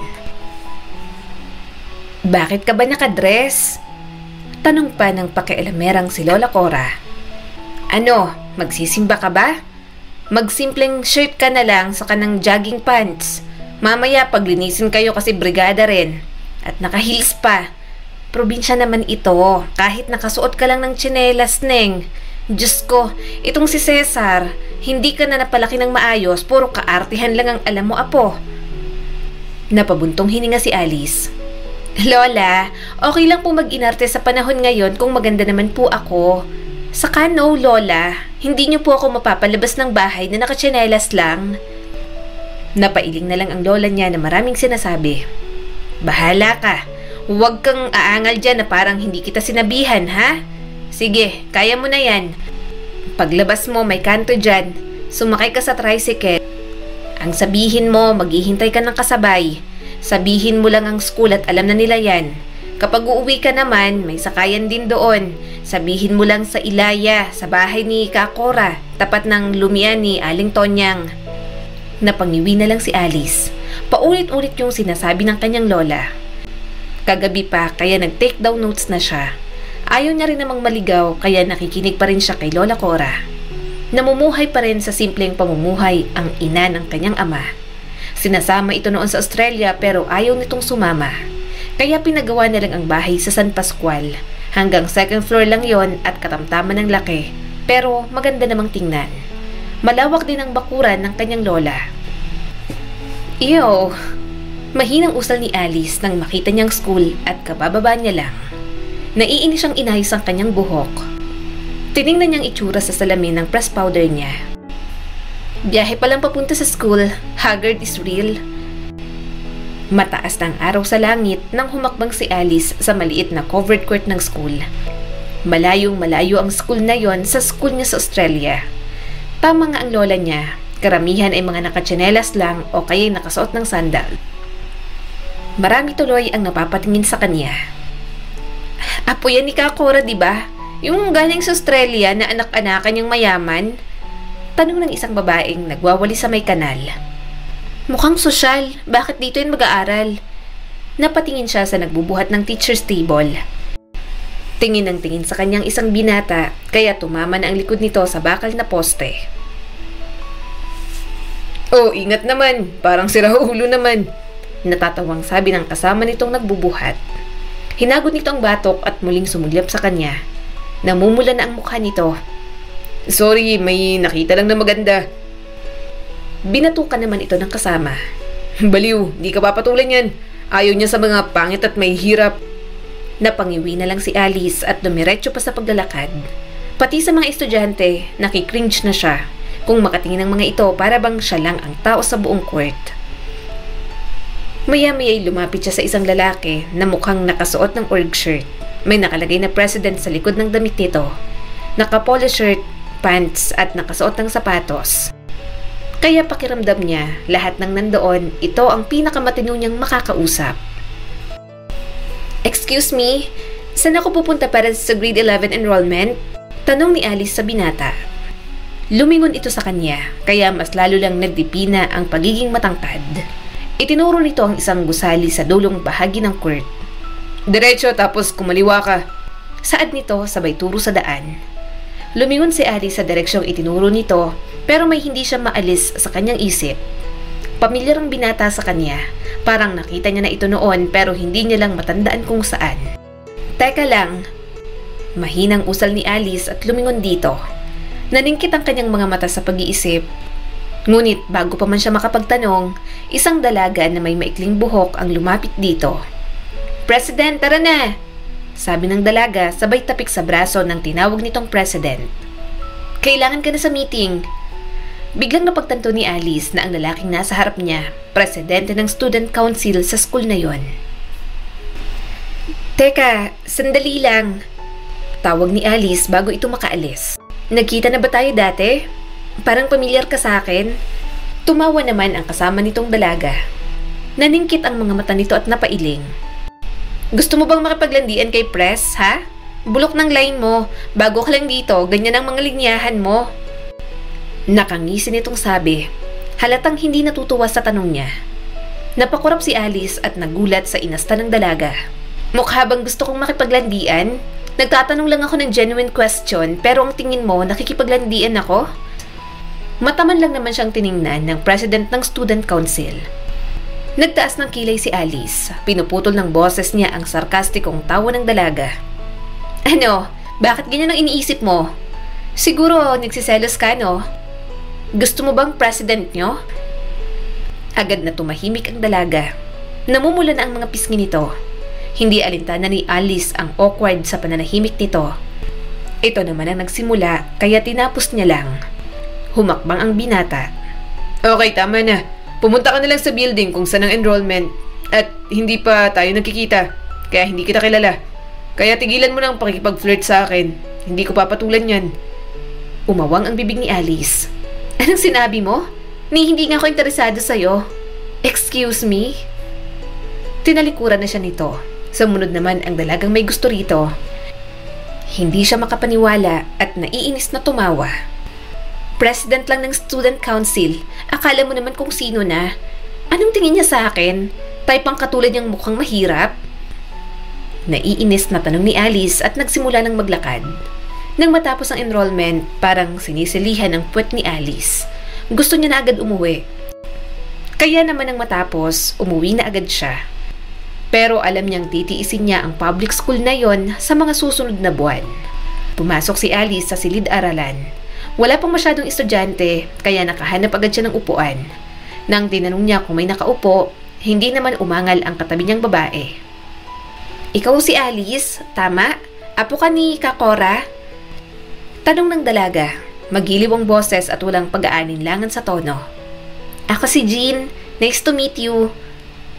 Bakit ka ba nakadress? Tanong pa ng pakialamerang si Lola Cora. Ano, magsisimba ka ba? Magsimpleng shirt ka na lang sa kanang jogging pants. Mamaya paglinisin kayo kasi brigada rin. At naka-heels pa. Probinsya naman ito, kahit nakasuot ka lang ng tsinelas, Neng. Diyos ko, itong si Cesar, hindi ka na napalaki ng maayos, puro kaartihan lang ang alam mo, apo. Napabuntong hininga si Alice. Lola, okay lang po mag-inarte sa panahon ngayon kung maganda naman po ako. Saka no, Lola, hindi niyo po ako mapapalabas ng bahay na nakatsinelas lang. Napailing na lang ang lola niya na maraming sinasabi. Bahala ka. Huwag kang aangal dyan na parang hindi kita sinabihan, ha? Sige, kaya mo na yan. Paglabas mo, may kanto dyan. Sumakay ka sa tricycle. Ang sabihin mo, maghihintay ka ng kasabay. Sabihin mo lang ang school at alam na nila yan. Kapag uuwi ka naman, may sakayan din doon. Sabihin mo lang sa Ilaya, sa bahay ni Kakora, tapat ng lumian ni Aling Tonyang. Napangiwi na lang si Alice. Paulit-ulit yung sinasabi ng kanyang lola. Kagabi pa, kaya nag-take down notes na siya. Ayaw niya rin namang maligaw, kaya nakikinig pa rin siya kay Lola Cora. Namumuhay pa rin sa simpleng pamumuhay ang ina ng kanyang ama. Sinasama ito noon sa Australia pero ayaw nitong sumama. Kaya pinagawa na lang ang bahay sa San Pascual. Hanggang 2nd floor lang yon at katamtaman ng laki. Pero maganda namang tingnan. Malawak din ang bakuran ng kanyang lola. Iyo, mahinang usal ni Alice nang makita niyang school at kabababa niya lang. Naiinis siyang inayos ang kanyang buhok. Tiningnan niyang itsura sa salamin ng press powder niya. Biyahe pa lang papunta sa school, haggard is real. Mataas na ang araw sa langit nang humakbang si Alice sa maliit na covered court ng school. Malayong malayo ang school na yon sa school niya sa Australia. Tama nga ang lola niya, karamihan ay mga nakatsinelas lang o kaya'y nakasuot ng sandal. Marami tuloy ang napapatingin sa kanya. Apo yan ni Kakora, diba? Yung galing sa Australia na anak-anakan niyang mayaman? Tanong ng isang babaeng nagwawali sa may kanal. Mukhang sosyal, bakit dito yan mag-aaral? Napatingin siya sa nagbubuhat ng teacher's table. Tingin ng tingin sa kanyang isang binata, kaya tumama na ang likod nito sa bakal na poste. Oh, ingat naman. Parang siraulo naman. Natatawang sabi ng kasama nitong nagbubuhat. Hinagot nito ang batok at muling sumulyap sa kanya. Namumula na ang mukha nito. Sorry, may nakita lang na maganda. Binatukan naman ito ng kasama. Baliw, di ka papatulan yan. Ayaw niya sa mga pangit at may hirap. Napangiwi na lang si Alice at dumiretso pa sa paglalakad. Pati sa mga estudyante, nakikringe na siya. Kung makatingin ng mga ito, para bang siya lang ang tao sa buong court. Maya-maya'y lumapit siya sa isang lalaki na mukhang nakasuot ng org shirt. May nakalagay na president sa likod ng damit nito. Naka-polo shirt, pants at nakasuot ng sapatos. Kaya pakiramdam niya, lahat ng nandoon, ito ang pinakamatino niyang makakausap. "Excuse me, saan ako pupunta para sa grade 11 enrollment?" Tanong ni Alice sa binata. Lumingon ito sa kanya, kaya mas lalo lang nagdipina ang pagiging matangkad. Itinuro nito ang isang gusali sa dulong bahagi ng court. "Diretso tapos kumaliwa ka." Saad nito sabay turo sa daan. Lumingon si Alice sa direksyong itinuro nito, pero may hindi siya maalis sa kanyang isip. Pamilyar ang binata sa kanya, parang nakita niya na ito noon pero hindi niya lang matandaan kung saan. "Teka lang." Mahinang usal ni Alice at lumingon dito. Naningkit ang kanyang mga mata sa pag-iisip. Ngunit bago pa man siya makapagtanong, isang dalaga na may maikling buhok ang lumapit dito. "President, tara na!" Sabi ng dalaga sabay tapik sa braso ng tinawag nitong president. "Kailangan ka na sa meeting." Biglang napagtanto ni Alice na ang lalaking nasa harap niya, presidente ng student council sa school na yon. "Teka, sandali lang." Tawag ni Alice bago ito makaalis. "Nagkita na ba tayo dati? Parang pamilyar ka sa akin." Tumawa naman ang kasama nitong dalaga. Naningkit ang mga mata nito at napailing. "Gusto mo bang makipaglandian kay press, ha? Bulok ng line mo. Bago ka lang dito, ganyan ang mga linyahan mo." Nakangisi nitong sabi. Halatang hindi natutuwa sa tanong niya. Napakurap si Alice at nagulat sa inasta ng dalaga. "Mukha bang gusto kong makipaglandian? Nagtatanong lang ako ng genuine question pero ang tingin mo nakikipaglandian ako?" Mataman lang naman siyang tiningnan ng president ng student council. Nagtaas ng kilay si Alice. Pinuputol ng boses niya ang sarkastikong tawa ng dalaga. "Ano? Bakit ganyan ang iniisip mo? Siguro nagsiselos ka, no? Gusto mo bang president nyo?" Agad na tumahimik ang dalaga. Namumula na ang mga pisngi nito. Hindi alintana ni Alice ang awkward sa pananahimik nito. Ito naman ang nagsimula, kaya tinapos niya lang. Humakbang ang binata. "Okay, tama na. Pumunta ka na lang sa building kung saan ang enrollment. At hindi pa tayo nagkikita, kaya hindi kita kilala. Kaya tigilan mo nang pakikipag-flirt sa akin. Hindi ko papatulan yan." Umawang ang bibig ni Alice. "Anong sinabi mo? Hindi nga ako interesado sa'yo." "Excuse me?" Tinalikuran na siya nito. Sumunod naman ang dalagang may gusto rito. Hindi siya makapaniwala at naiinis na tumawa. "President lang ng student council. Akala mo naman kung sino na. Anong tingin niya sa akin? Type ang katulad niyang mukhang mahirap?" Naiinis na tanong ni Alice at nagsimula ng maglakad. Nang matapos ang enrollment, parang sinisilihan ang puwet ni Alice. Gusto niya na agad umuwi. Kaya naman nang matapos, umuwi na agad siya. Pero alam niyang titiisin niya ang public school na yon sa mga susunod na buwan. Pumasok si Alice sa silid-aralan. Wala pang masyadong estudyante, kaya nakahanap agad siya ng upuan. Nang tinanong niya kung may nakaupo, hindi naman umangal ang katabi niyang babae. "Ikaw si Alice, tama? Apo ka ni Kakora?" Tanong ng dalaga. Magiliw ang boses at walang pag-aalinlangan sa tono. "Ako si Jean. Nice to meet you."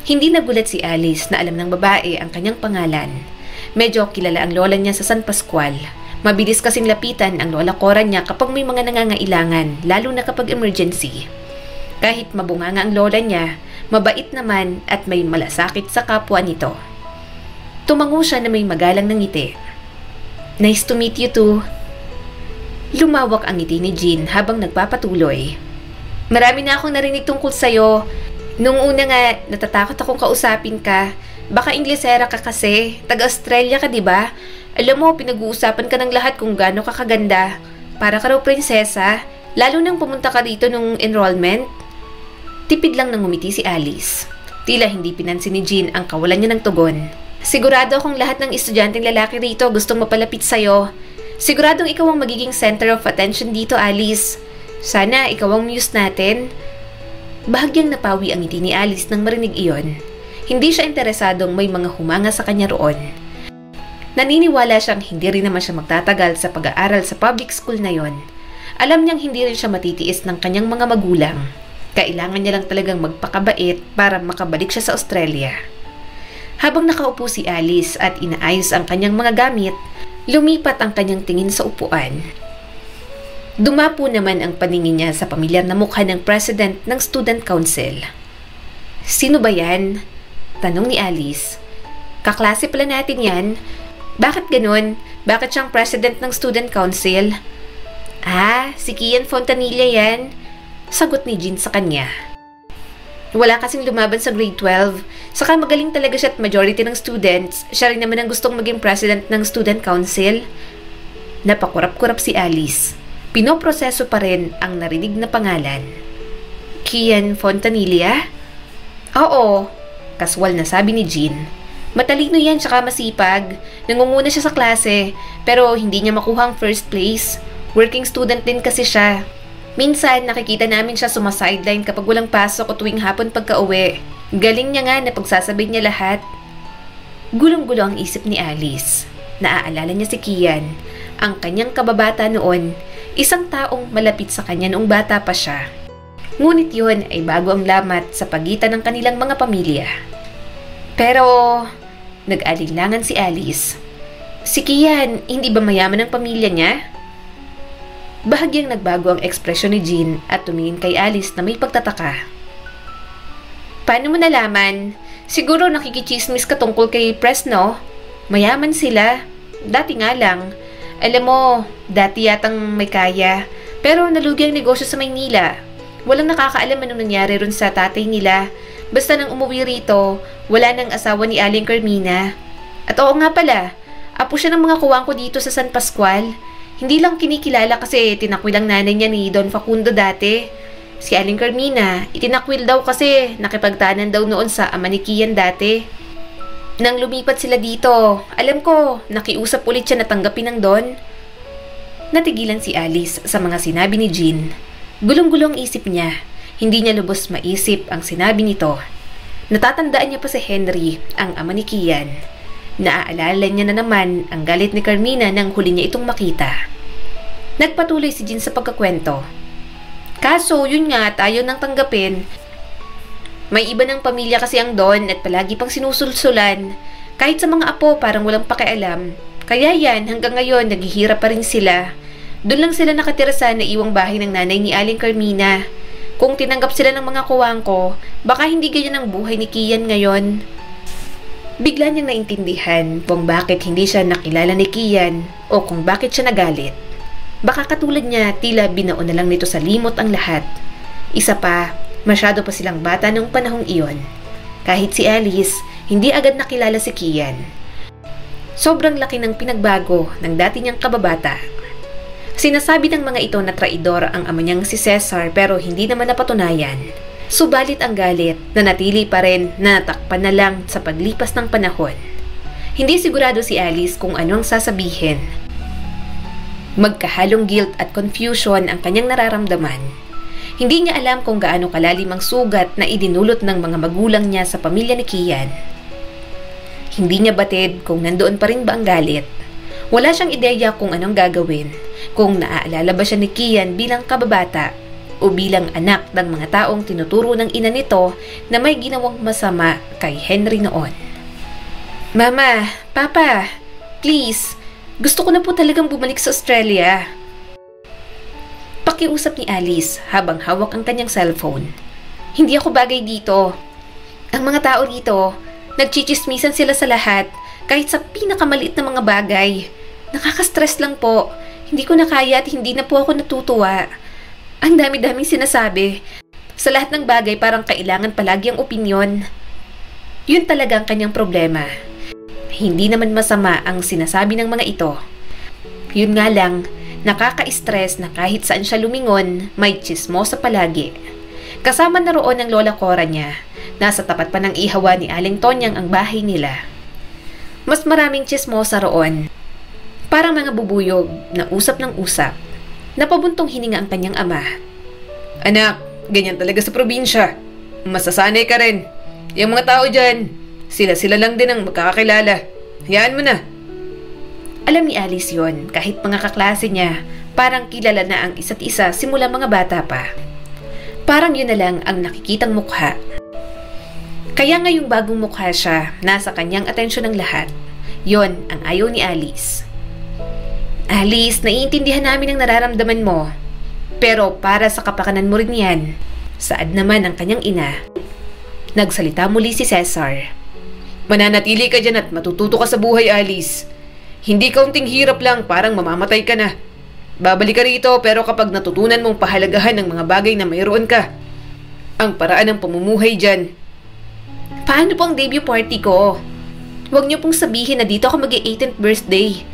Hindi nagulat si Alice na alam ng babae ang kanyang pangalan. Medyo kilala ang lola niya sa San Pascual. Mabilis kasing lapitan ang lola Cora niya kapag may mga nangangailangan, lalo na kapag emergency. Kahit mabunganga ang lola niya, mabait naman at may malasakit sa kapwa nito. Tumango siya na may magalang ng ngiti. "Nice to meet you too." Lumawak ang ngiti ni Jean habang nagpapatuloy. "Marami na akong narinig tungkol sa'yo. Nung una nga, natatakot akong kausapin ka. Baka Inglesera ka kasi. Taga-Australia ka, diba? Alam mo, pinag-uusapan ka ng lahat kung gaano ka kaganda. Para ka raw prinsesa. Lalo nang pumunta ka dito nung enrollment." Tipid lang nang ngumiti si Alice. Tila hindi pinansin ni Jean ang kawalan niya ng tugon. "Sigurado akong lahat ng estudyanteng lalaki rito gustong mapalapit sa'yo. Siguradong ikaw ang magiging center of attention dito, Alice. Sana ikaw ang muse natin." Bahagyang napawi ang ngiti ni Alice nang marinig iyon. Hindi siya interesadong may mga humanga sa kanya roon. Naniniwala siyang hindi rin naman siya magtatagal sa pag-aaral sa public school na yon. Alam niyang hindi rin siya matitiis ng kanyang mga magulang. Kailangan niya lang talagang magpakabait para makabalik siya sa Australia. Habang nakaupo si Alice at inaayos ang kanyang mga gamit, Lumipat ang kanyang tingin sa upuan. Dumapo naman ang paningin niya sa pamilyar na mukha ng president ng student council. Sino ba yan? Tanong ni Alice. Kaklase pala natin yan. Bakit ganun? Bakit siyang president ng student council? Si Kian Fontanilla yan. Sagot ni Jean sa kanya. Wala kasing lumaban sa grade 12. Saka magaling talaga siya at majority ng students. Siya rin naman ang gustong maging president ng student council. Napakurap-kurap si Alice. Pinoproseso pa rin ang narinig na pangalan. Kian Fontanilla? Oo, kaswal na sabi ni Jean. Matalino yan tsaka masipag. Nangunguna siya sa klase, pero hindi niya makuha ang first place. Working student din kasi siya. Minsan, nakikita namin siya sumasideline kapag walang pasok o tuwing hapon pagka-uwi. Galing niya nga na pagsasabay niya lahat. Gulong-gulo ang isip ni Alice. Naaalala niya si Kian, ang kanyang kababata noon, isang taong malapit sa kanya noong bata pa siya. Ngunit yun ay bago ang lamat sa pagitan ng kanilang mga pamilya. Pero, nag-alinlangan si Alice. Si Kian, hindi ba mayaman ang pamilya niya? Bahagyang nagbago ang ekspresyon ni Jean at tumingin kay Alice na may pagtataka. Paano mo nalaman? Siguro nakikichismis ka tungkol kay Pres, no? Mayaman sila. Dati nga lang. Alam mo, dati yatang may kaya. Pero nalugi ang negosyo sa Maynila. Walang nakakaalam anong nangyari ron sa tatay nila. Basta nang umuwi rito, wala nang asawa ni Aling Carmina. At oo nga pala, apo siya ng mga kuwang ko dito sa San Pascual. Hindi lang kinikilala kasi tinakwil ang nanay niya ni Don Facundo dati. Si Aling Carmina, itinakwil daw kasi nakipagtanan daw noon sa ama ni Kian dati. Nang lumipat sila dito, alam ko, nakiusap ulit siya na tanggapin ng Don. Natigilan si Alice sa mga sinabi ni Jean. Gulong-gulong isip niya. Hindi niya lubos maisip ang sinabi nito. Natatandaan niya pa si Henry, ang ama ni Kian. Naaalala niya na naman ang galit ni Carmina nang huli niya itong makita. Nagpatuloy si Jean sa pagkakwento. Kaso, yun nga, tayo nang tanggapin. May iba ng pamilya kasi ang Don at palagi pang sinusulsulan. Kahit sa mga apo parang walang pakialam. Kaya yan, hanggang ngayon, naghihirap pa rin sila. Doon lang sila nakatira sa naiwang bahay ng nanay ni Aling Carmina. Kung tinanggap sila ng mga kuwang ko, baka hindi ganyan ang buhay ni Kian ngayon. Bigla niyang naintindihan kung bakit hindi siya nakilala ni Kian o kung bakit siya nagalit. Baka katulad niya, tila binaon na lang nito sa limot ang lahat. Isa pa, masyado pa silang bata noong panahong iyon. Kahit si Alice, hindi agad nakilala si Kian. Sobrang laki ng pinagbago ng dati niyang kababata. Sinasabi ng mga ito na traidor ang ama niyang si Cesar pero hindi naman napatunayan. Subalit ang galit na natili pa rin na natakpan na lang sa paglipas ng panahon. Hindi sigurado si Alice kung ano ang sasabihin. Magkahalong guilt at confusion ang kanyang nararamdaman. Hindi niya alam kung gaano kalalim ang sugat na idinulot ng mga magulang niya sa pamilya ni Kian. Hindi niya batid kung nandoon pa rin ba ang galit. Wala siyang ideya kung anong gagawin, kung naaalala ba siya ni Kian bilang kababata o bilang anak ng mga taong tinuturo ng ina nito na may ginawang masama kay Henry noon. Mama, Papa, please, gusto ko na po talagang bumalik sa Australia. Pakiusap ni Alice habang hawak ang kanyang cellphone. Hindi ako bagay dito. Ang mga tao rito, nagchichismisan sila sa lahat, kahit sa pinakamaliit na mga bagay. Nakaka-stress lang po. Hindi ko na kaya at hindi na po ako natutuwa. Ang dami-daming sinasabi. Sa lahat ng bagay parang kailangan palagi ang opinyon. Yun talaga ang kanyang problema. Hindi naman masama ang sinasabi ng mga ito. Yun nga lang, nakaka-stress na kahit saan siya lumingon, may chismosa palagi. Kasama na roon ang lola Cora niya. Nasa tapat pa ng ihawa ni Aling Tonyang ang bahay nila. Mas maraming chismosa roon. Parang mga bubuyog na usap ng usap. Napabuntong hininga ang kanyang ama. Anak, ganyan talaga sa probinsya. Masasanay ka rin. Yung mga tao dyan, sila-sila lang din ang magkakakilala. Hayaan mo na. Alam ni Alice yon, kahit mga kaklase niya, parang kilala na ang isa't isa simula mga bata pa. Parang yun na lang ang nakikitang mukha. Kaya ngayong bagong mukha siya, nasa kanyang atensyon ng lahat. Yon ang ayaw ni Alice. Alice, naiintindihan namin ang nararamdaman mo. Pero para sa kapakanan mo rin yan. Saad naman ang kanyang ina. Nagsalita muli si Cesar. Mananatili ka dyan at matututo ka sa buhay, Alice. Hindi kaunting hirap lang, parang mamamatay ka na. Babalik ka rito pero kapag natutunan mong pahalagahan ng mga bagay na mayroon ka. Ang paraan ng pamumuhay dyan. Paano po ang debut party ko? Huwag niyo pong sabihin na dito ako mag-18th birthday.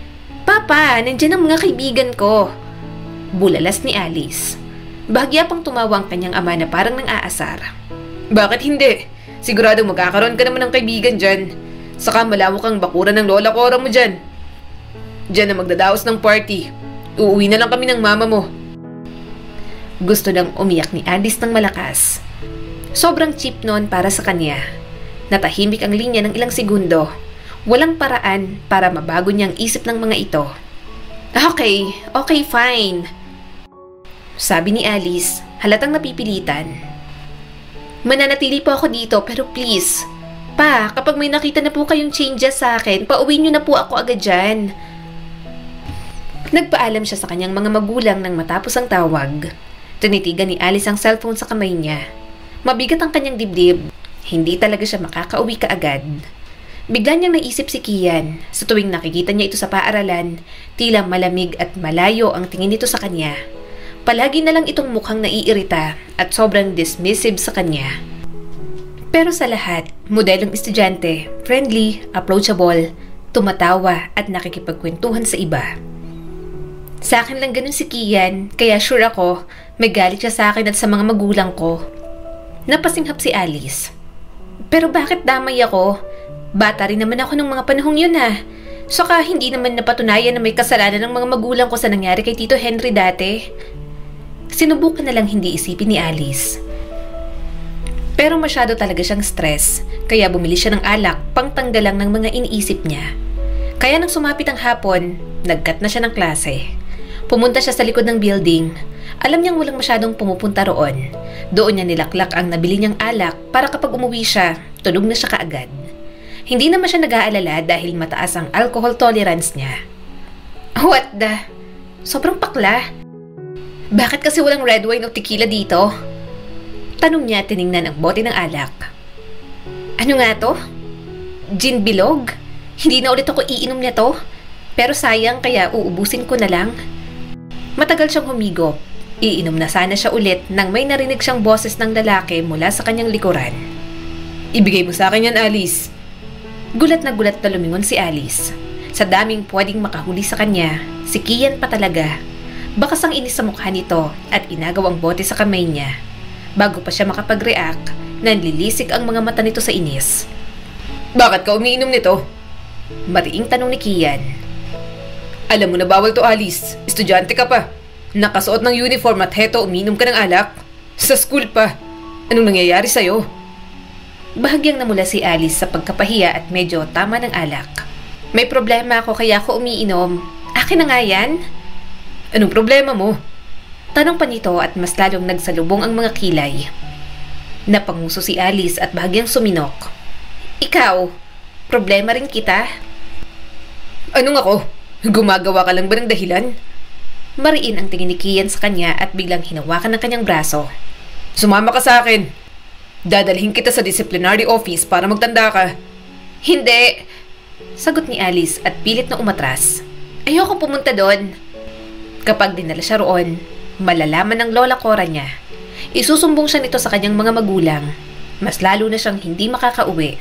Papa, nandyan ang mga kaibigan ko. Bulalas ni Alice. Bahagya pang tumawa ang kanyang ama na parang nang aasar. Bakit hindi? Siguradong magkakaroon ka naman ng kaibigan dyan. Saka malawak ang bakuran ng lola Cora mo dyan. Dyan na magdadaos ng party. Uuwi na lang kami ng mama mo. Gusto nang umiyak ni Alice ng malakas. Sobrang cheap noon para sa kanya. Natahimik ang linya ng ilang segundo. Walang paraan para mabago niya ang isip ng mga ito. Okay, fine. Sabi ni Alice, halatang napipilitan. Mananatili po ako dito pero please, Pa, kapag may nakita na po kayong changes sa akin, pauwi niyo na po ako agad dyan. Nagpaalam siya sa kanyang mga magulang nang matapos ang tawag. Tinitigan ni Alice ang cellphone sa kamay niya. Mabigat ang kanyang dibdib. Hindi talaga siya makakauwi kaagad. Bigla niyang naisip si Kian. Sa tuwing nakikita niya ito sa paaralan, tila malamig at malayo ang tingin nito sa kanya. Palagi na lang itong mukhang naiirita at sobrang dismissive sa kanya. Pero sa lahat, modelong estudyante, friendly, approachable, tumatawa at nakikipagkwentuhan sa iba. Sa akin lang ganun si Kian, kaya sure ako, may galit siya sa akin at sa mga magulang ko. Napasinghap si Alice. Pero bakit damay ako? Bata rin naman ako ng mga panahong yun ah. Saka hindi naman napatunayan na may kasalanan ng mga magulang ko sa nangyari kay Tito Henry dati. Sinubukan na lang hindi isipin ni Alice. Pero masyado talaga siyang stress, kaya bumili siya ng alak pangtanggal lang ng mga iniisip niya. Kaya nang sumapit ang hapon, nag-cut na siya ng klase. Pumunta siya sa likod ng building. Alam niyang walang masyadong pumupunta roon. Doon niya nilaklak ang nabili niyang alak para kapag umuwi siya, tulog na siya kaagad. Hindi naman siya nag-aalala dahil mataas ang alcohol tolerance niya. What the? Sobrang pakla. Bakit kasi walang red wine o tequila dito? Tanong niya tiningnan ang bote ng alak. Ano nga to? Gin bilog? Hindi na ulit ako iinom niya to. Pero sayang kaya uubusin ko na lang. Matagal siyang humigop. Iinom na sana siya ulit nang may narinig siyang boses ng lalaki mula sa kanyang likuran. Ibigay mo sa akin yan, Alice. Gulat na lumingon si Alice. Sa daming pwedeng makahuli sa kanya, si Kian pa talaga. Bakas ang inis sa mukha nito at inagaw ang bote sa kamay niya. Bago pa siya makapag-react, nanlilisik ang mga mata nito sa inis. Bakit ka umiinom nito? Mariing tanong ni Kian. Alam mo na bawal to, Alice. Estudyante ka pa. Nakasuot ng uniform at heto umiinom ka ng alak. Sa school pa. Anong nangyayari sa'yo? Bahagyang namula si Alice sa pagkapahiya at medyo tama ng alak. May problema ako kaya ako umiinom. Akin na nga yan? Anong problema mo? Tanong pa nito at mas lalong nagsalubong ang mga kilay. Napanguso si Alice at bahagyang suminok. Ikaw, problema rin kita? Anong ako? Gumagawa ka lang ba ng dahilan? Mariin ang tingin ni Kian sa kanya at biglang hinawakan ng kanyang braso. Sumama ka sa akin. Dadalhin kita sa disciplinary office para magtanda ka. Hindi! Sagot ni Alice at pilit na umatras. Ayoko pumunta doon. Kapag dinala siya roon, malalaman ng lola Cora niya. Isusumbong siya nito sa kanyang mga magulang. Mas lalo na siyang hindi makakauwi.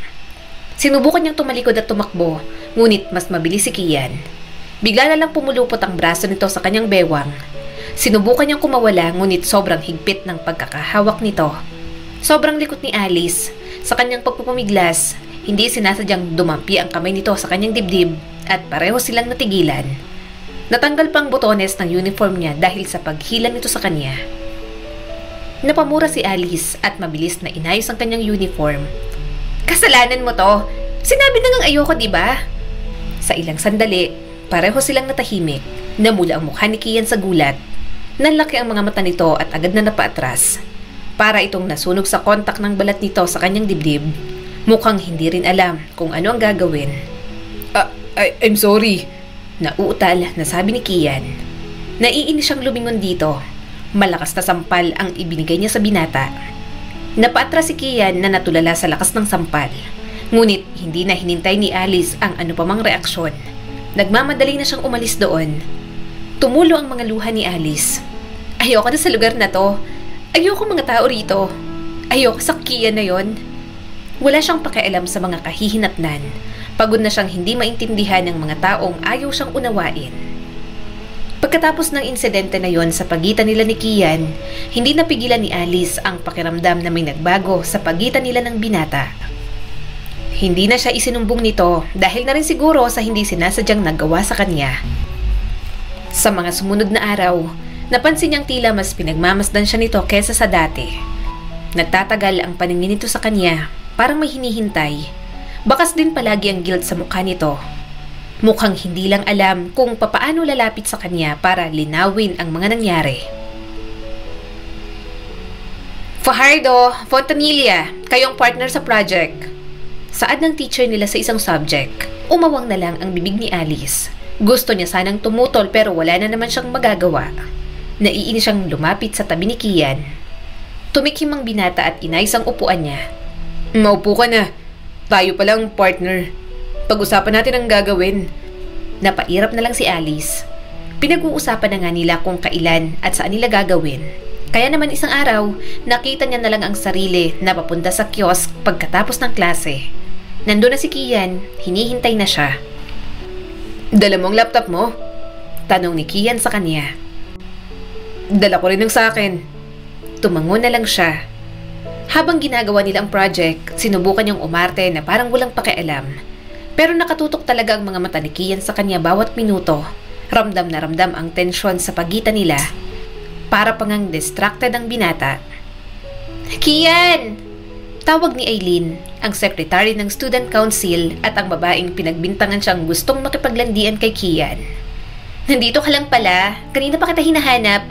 Sinubukan niyang tumalikod at tumakbo, ngunit mas mabilis si Kian. Bigla na lang pumulupot ang braso nito sa kanyang bewang. Sinubukan niyang kumawala, ngunit sobrang higpit ng pagkakahawak nito. Sobrang likot ni Alice. Sa kanyang pagpupumiglas, hindi sinasadyang dumampi ang kamay nito sa kanyang dibdib at pareho silang natigilan. Natanggal pang botones ng uniform niya dahil sa paghilang nito sa kanya. Napamura si Alice at mabilis na inayos ang kanyang uniform. Kasalanan mo to. Sinabi na ngang ayoko, diba? Sa ilang sandali, pareho silang natahimik. Namula ang mukha ni Kian sa gulat. Nanlaki ang mga mata nito at agad na napaatras. Para itong nasunog sa kontak ng balat nito sa kanyang dibdib. Mukhang hindi rin alam kung ano ang gagawin. I'm sorry. Nauutal na sabi ni Kian. Naiinis siyang lumingon dito. Malakas na sampal ang ibinigay niya sa binata. Napaatras si Kian na natulala sa lakas ng sampal. Ngunit hindi na hinintay ni Alice ang ano pa mang reaksyon. Nagmamadali na siyang umalis doon. Tumulo ang mga luha ni Alice. Ayoko na sa lugar na to. Ayoko mga tao rito. Ayoko sa Kian na yon. Wala siyang pakialam sa mga kahihinatnan. Pagod na siyang hindi maintindihan ng mga taong ayaw siyang unawain. Pagkatapos ng insidente na yon sa pagitan nila ni Kian, hindi napigilan ni Alice ang pakiramdam na may nagbago sa pagitan nila ng binata. Hindi na siya isinumbong nito dahil na rin siguro sa hindi sinasadyang nagawa sa kanya. Sa mga sumunod na araw, napansin niyang tila mas pinagmamasdan siya nito kesa sa dati. Nagtatagal ang paningin nito sa kanya, parang may hinihintay. Bakas din palagi ang guilt sa mukha nito. Mukhang hindi lang alam kung papaano lalapit sa kanya para linawin ang mga nangyari. Fajardo, Fontanilla, kayong partner sa project. Saad ng teacher nila sa isang subject. Umawang na lang ang bibig ni Alice. Gusto niya sanang tumutol pero wala na naman siyang magagawa. Naiinis siyang lumapit sa tabi ni Kian. Tumikim ang binata at inayos ang upuan niya. Maupo ka na. Tayo palang partner. Pag-usapan natin ang gagawin. Napairap na lang si Alice. Pinag-uusapan na nga nila kung kailan at saan nila gagawin. Kaya naman isang araw, nakita niya na lang ang sarili na papunta sa kiosk pagkatapos ng klase. Nandun na si Kian, hinihintay na siya. Dala mo ang laptop mo? Tanong ni Kian sa kanya. Dala ko rin ang sa akin. Tumango na lang siya. Habang ginagawa nila ang project, sinubukan niyang umarte na parang walang pakialam. Pero nakatutok talaga ang mga mata ni Kian sa kanya bawat minuto. Ramdam na ramdam ang tensyon sa pagitan nila. Para pangang distracted ang binata. Kian! Tawag ni Aileen, ang secretary ng student council at ang babaeng pinagbintangan siyang gustong makipaglandian kay Kian. Nandito ka lang pala. Kanina pa kita hinahanap.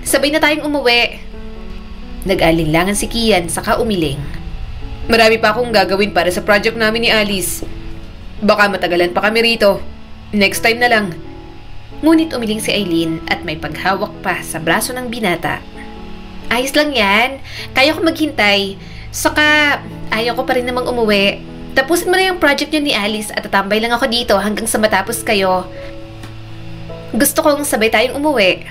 Sabay na tayong umuwi. Nag-alinlangan si Kian saka umiling. Marami pa akong gagawin para sa project namin ni Alice. Baka matagalan pa kami rito. Next time na lang. Ngunit umiling si Aileen at may paghawak pa sa braso ng binata. Ayos lang yan. Kaya ko maghintay. Saka, ayaw ko pa rin namang umuwi. Tapusin mo na yung project niyo ni Alice at tatambay lang ako dito hanggang sa matapos kayo. Gusto kong sabay tayong umuwi.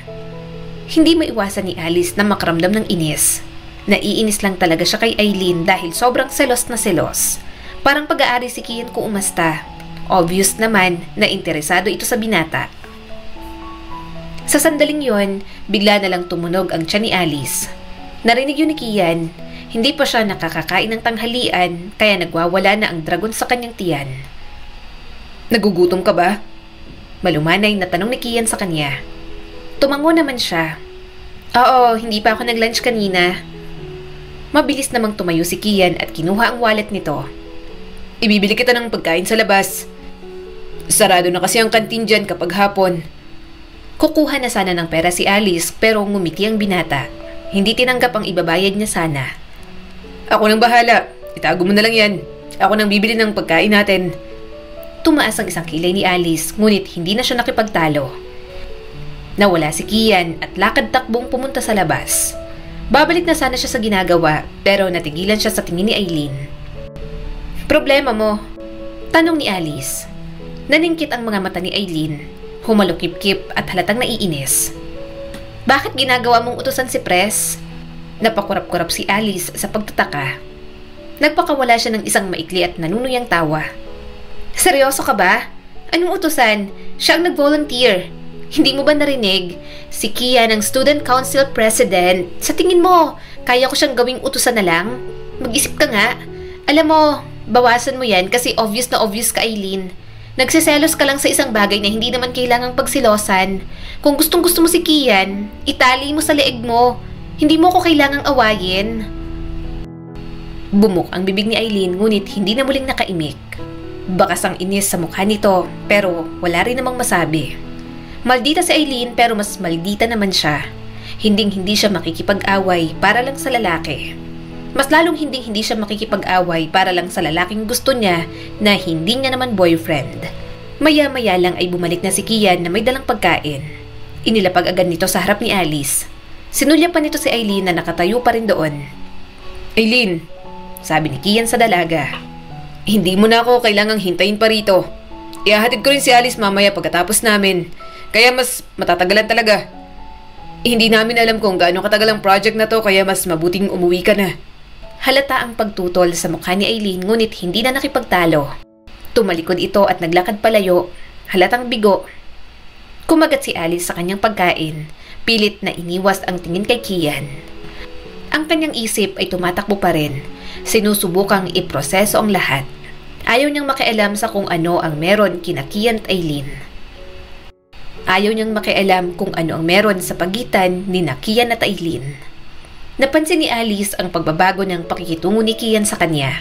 Hindi maiwasan ni Alice na makaramdam ng inis. Naiinis lang talaga siya kay Aileen dahil sobrang selos na selos. Parang pag-aari si Kian kung umasta. Obvious naman na interesado ito sa binata. Sa sandaling yon, bigla na lang tumunog ang tiyan ni Alice. Narinig yun ni Kian. Hindi pa siya nakakakain ng tanghalian kaya nagwawala na ang dragon sa kanyang tiyan. Nagugutom ka ba? Malumanay na tanong ni Kian sa kanya. Tumango naman siya. Oo, hindi pa ako nag-lunch kanina. Mabilis namang tumayo si Kian at kinuha ang wallet nito. Ibibili kita ng pagkain sa labas. Sarado na kasi ang kantin dyan kapag hapon. Kukuha na sana ng pera si Alice pero ngumiti ang binata. Hindi tinanggap ang ibabayad niya sana. Ako nang bahala. Itago mo na lang yan. Ako nang bibili ng pagkain natin. Tumaas ang isang kilay ni Alice ngunit hindi na siya nakipagtalo. Nawala si Kian at lakad-takbong pumunta sa labas. Babalik na sana siya sa ginagawa pero natigilan siya sa tingin ni Aileen. Problema mo? Tanong ni Alice. Naningkit ang mga mata ni Aileen. Humalukip-kip at halatang naiinis. Bakit ginagawa mong utusan si Pres? Napakurap-kurap si Alice sa pagtataka. Nagpakawala siya ng isang maikli at nanunuyang tawa. Seryoso ka ba? Anong utusan? Siya ang nag-volunteer. Hindi mo ba narinig? Si Kian ang student council president. Sa tingin mo, kaya ko siyang gawing utusan na lang? Mag-isip ka nga. Alam mo, bawasan mo yan kasi obvious na obvious ka, Aileen. Nagsiselos ka lang sa isang bagay na hindi naman kailangang pagsilosan. Kung gustong-gusto mo si Kian, itali mo sa leeg mo. Hindi mo ko kailangang awayin. Bumuk ang bibig ni Aileen ngunit hindi na muling nakaimik. Bakas ang inis sa mukha nito pero wala rin namang masabi. Maldita si Aileen pero mas maldita naman siya. Hinding-hindi siya makikipag-away para lang sa lalaki. Mas lalong hinding-hindi siya makikipag-away para lang sa lalaking gusto niya na hindi niya naman boyfriend. Maya-maya lang ay bumalik na si Kian na may dalang pagkain. Inilapag agad nito sa harap ni Alice. Sinulya pa nito si Eileen na nakatayo pa rin doon. Eileen, sabi ni Kian sa dalaga. hindi mo na ako kailangang hintayin pa rito. Ihahatid ko rin si Alice mamaya pagkatapos namin. Kaya mas matatagalan talaga. Hindi namin alam kung gaano katagal ang project na to kaya mas mabuting umuwi ka na. Halata ang pagtutol sa mukha ni Eileen ngunit hindi na nakipagtalo. Tumalikod ito at naglakad palayo, halatang bigo. Kumagat si Alice sa kanyang pagkain, pilit na iniwas ang tingin kay Kian. Ang kanyang isip ay tumatakbo pa rin, sinusubukang iproseso ang lahat. Ayaw niyang makialam sa kung ano ang meron kina Kian at Eileen. Ayaw niyang makialam kung ano ang meron sa pagitan ni Kian at Eileen. Napansin ni Alice ang pagbabago ng pakikitungo ni Kian sa kanya.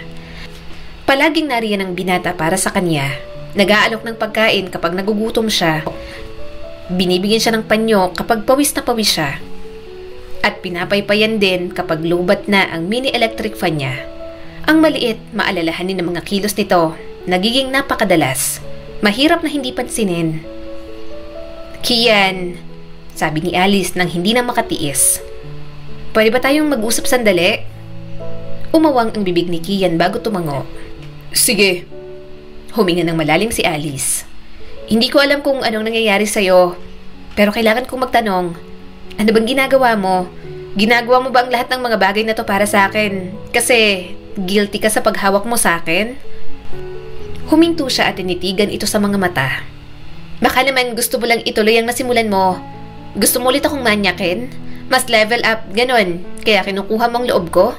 Palaging nariyan ang binata para sa kanya. Nag-aalok ng pagkain kapag nagugutom siya. Binibigyan siya ng panyo kapag pawis na pawis siya. At pinapaypayan din kapag lobat na ang mini electric fan niya. Ang maliit, maalalahanin ng mga kilos nito, nagiging napakadalas. Mahirap na hindi pansinin. Kian, sabi ni Alice nang hindi na makatiis. Pwede ba tayong mag-usap sandali? Umawang ang bibig ni Kian bago tumango. Sige. Huminga ng malalim si Alice. Hindi ko alam kung anong nangyayari sa'yo, pero kailangan kong magtanong. Ano bang ginagawa mo? Ginagawa mo ba ang lahat ng mga bagay na to para sa akin? Kasi guilty ka sa paghawak mo sa akin? Huminto siya at tinitigan ito sa mga mata. Baka naman gusto mo lang ituloy ang nasimulan mo. Gusto mo ulit akong manyakin? Mas level up, ganon. Kaya kinukuha mong loob ko?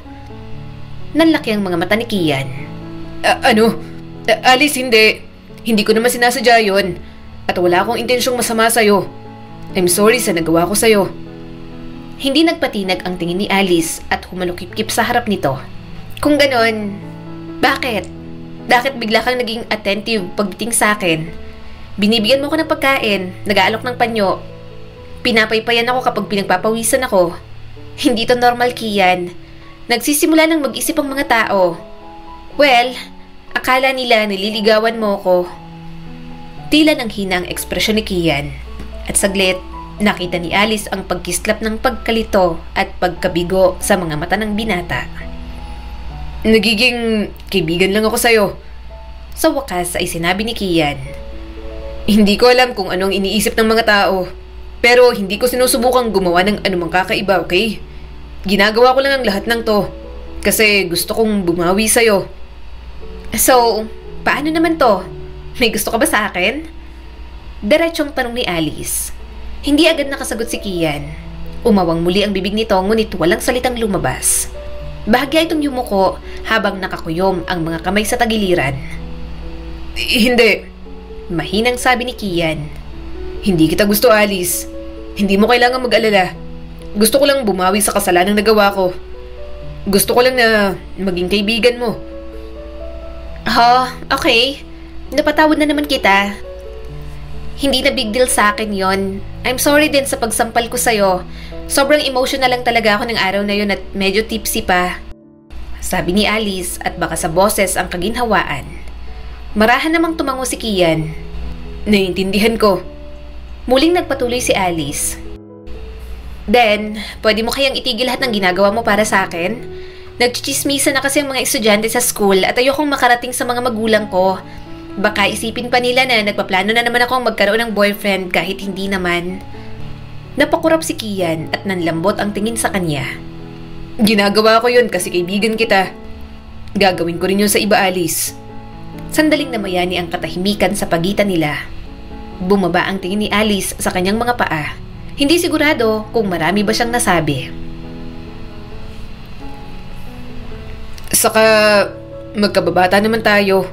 Nanlaki ang mga mata ni Kian. Alice, hindi. Hindi ko naman sinasadya yun. At wala akong intensyong masama sa'yo. I'm sorry sa nagawa ko sa'yo. Hindi nagpatinag ang tingin ni Alice at humalukip-kip sa harap nito. Kung ganon, bakit? Bakit bigla kang naging attentive pagdating sa akin? Binibigyan mo ko ng pagkain, nag-aalok ng panyo. Pinapaypayan ako kapag pinagpapawisan ako. Hindi to normal, Kian. Nagsisimula ng mag-isip ang mga tao. Well, akala nila nililigawan mo ko. Tila nang hina ang ekspresyon ni Kian. At saglit, nakita ni Alice ang pagkislap ng pagkalito at pagkabigo sa mga mata ng binata. Nagiging kaibigan lang ako sa'yo. Sa wakas ay sinabi ni Kian. Hindi ko alam kung anong iniisip ng mga tao. Pero hindi ko sinusubukang gumawa ng anumang kakaiba, okay? Ginagawa ko lang ang lahat ng to. Kasi gusto kong bumawi sa'yo. So, paano naman to? May gusto ka ba sa akin? Diretsyong tanong ni Alice. Hindi agad nakasagot si Kian. Umawang muli ang bibig nito ngunit walang salitang lumabas. Bahagya itong yumuko habang nakakuyom ang mga kamay sa tagiliran. Hindi. Mahinang sabi ni Kian. Hindi kita gusto, Alice. Hindi mo kailangan mag-alala. Gusto ko lang bumawi sa kasalanang nagawa ko. Gusto ko lang na maging kaibigan mo. Okay. Napatawad na naman kita. Hindi na big deal sa akin yon. I'm sorry din sa pagsampal ko sa'yo. Sobrang emotional lang talaga ako ng araw na yon at medyo tipsy pa. Sabi ni Alice at baka sa boses ang kaginhawaan. Marahan namang tumango si Kian. Naiintindihan ko. Muling nagpatuloy si Alice. Then, pwede mo kayang itigil lahat ng ginagawa mo para sa akin? Nagchichismisa na kasi ang mga estudyante sa school at ayokong makarating sa mga magulang ko. Baka isipin pa nila na nagpaplano na naman akong magkaroon ng boyfriend kahit hindi naman. Napakurap si Kian at nanlambot ang tingin sa kanya. Ginagawa ko yun kasi kaibigan kita. Gagawin ko rin yun sa iba, Alice. Sandaling namayani ang katahimikan sa pagitan nila. Bumaba ang tingin ni Alice sa kanyang mga paa. Hindi sigurado kung marami ba siyang nasabi. Saka, magkababata naman tayo.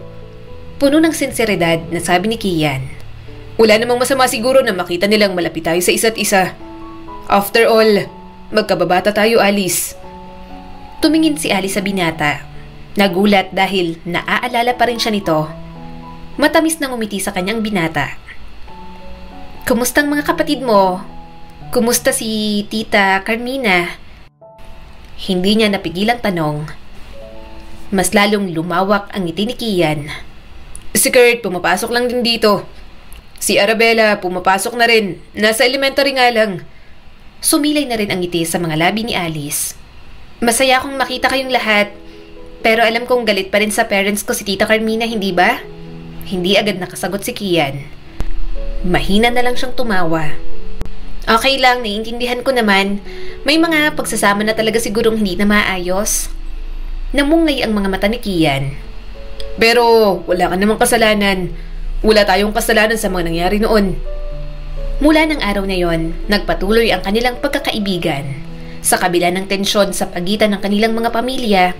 Puno ng sinseridad na sabi ni Kian. Wala namang masama siguro na makita nilang malapit tayo sa isa't isa. After all, magkababata tayo, Alice. Tumingin si Alice sa binata. Nagulat dahil naaalala pa rin siya nito. Matamis na ngumiti sa kanyang binata. Kumusta ang mga kapatid mo? Kumusta si Tita Carmina? Hindi niya napigilang tanong. Mas lalong lumawak ang ngiti ni Kian. Si Kurt, pumapasok lang din dito. Si Arabella, pumapasok na rin. Nasa elementary nga lang. Sumilay na rin ang ngiti sa mga labi ni Alice. Masaya akong makita kayong lahat. Pero alam kong galit pa rin sa parents ko si Tita Carmina, hindi ba? Hindi agad nakasagot si Kian. Mahina na lang siyang tumawa. Okay lang, naiintindihan ko naman. May mga pagsasama na talaga sigurong hindi na maayos. Namungay ang mga mata ni Kian. Pero wala ka namang kasalanan. Wala tayong kasalanan sa mga nangyari noon. Mula ng araw na yon, nagpatuloy ang kanilang pagkakaibigan. Sa kabila ng tensyon sa pagitan ng kanilang mga pamilya,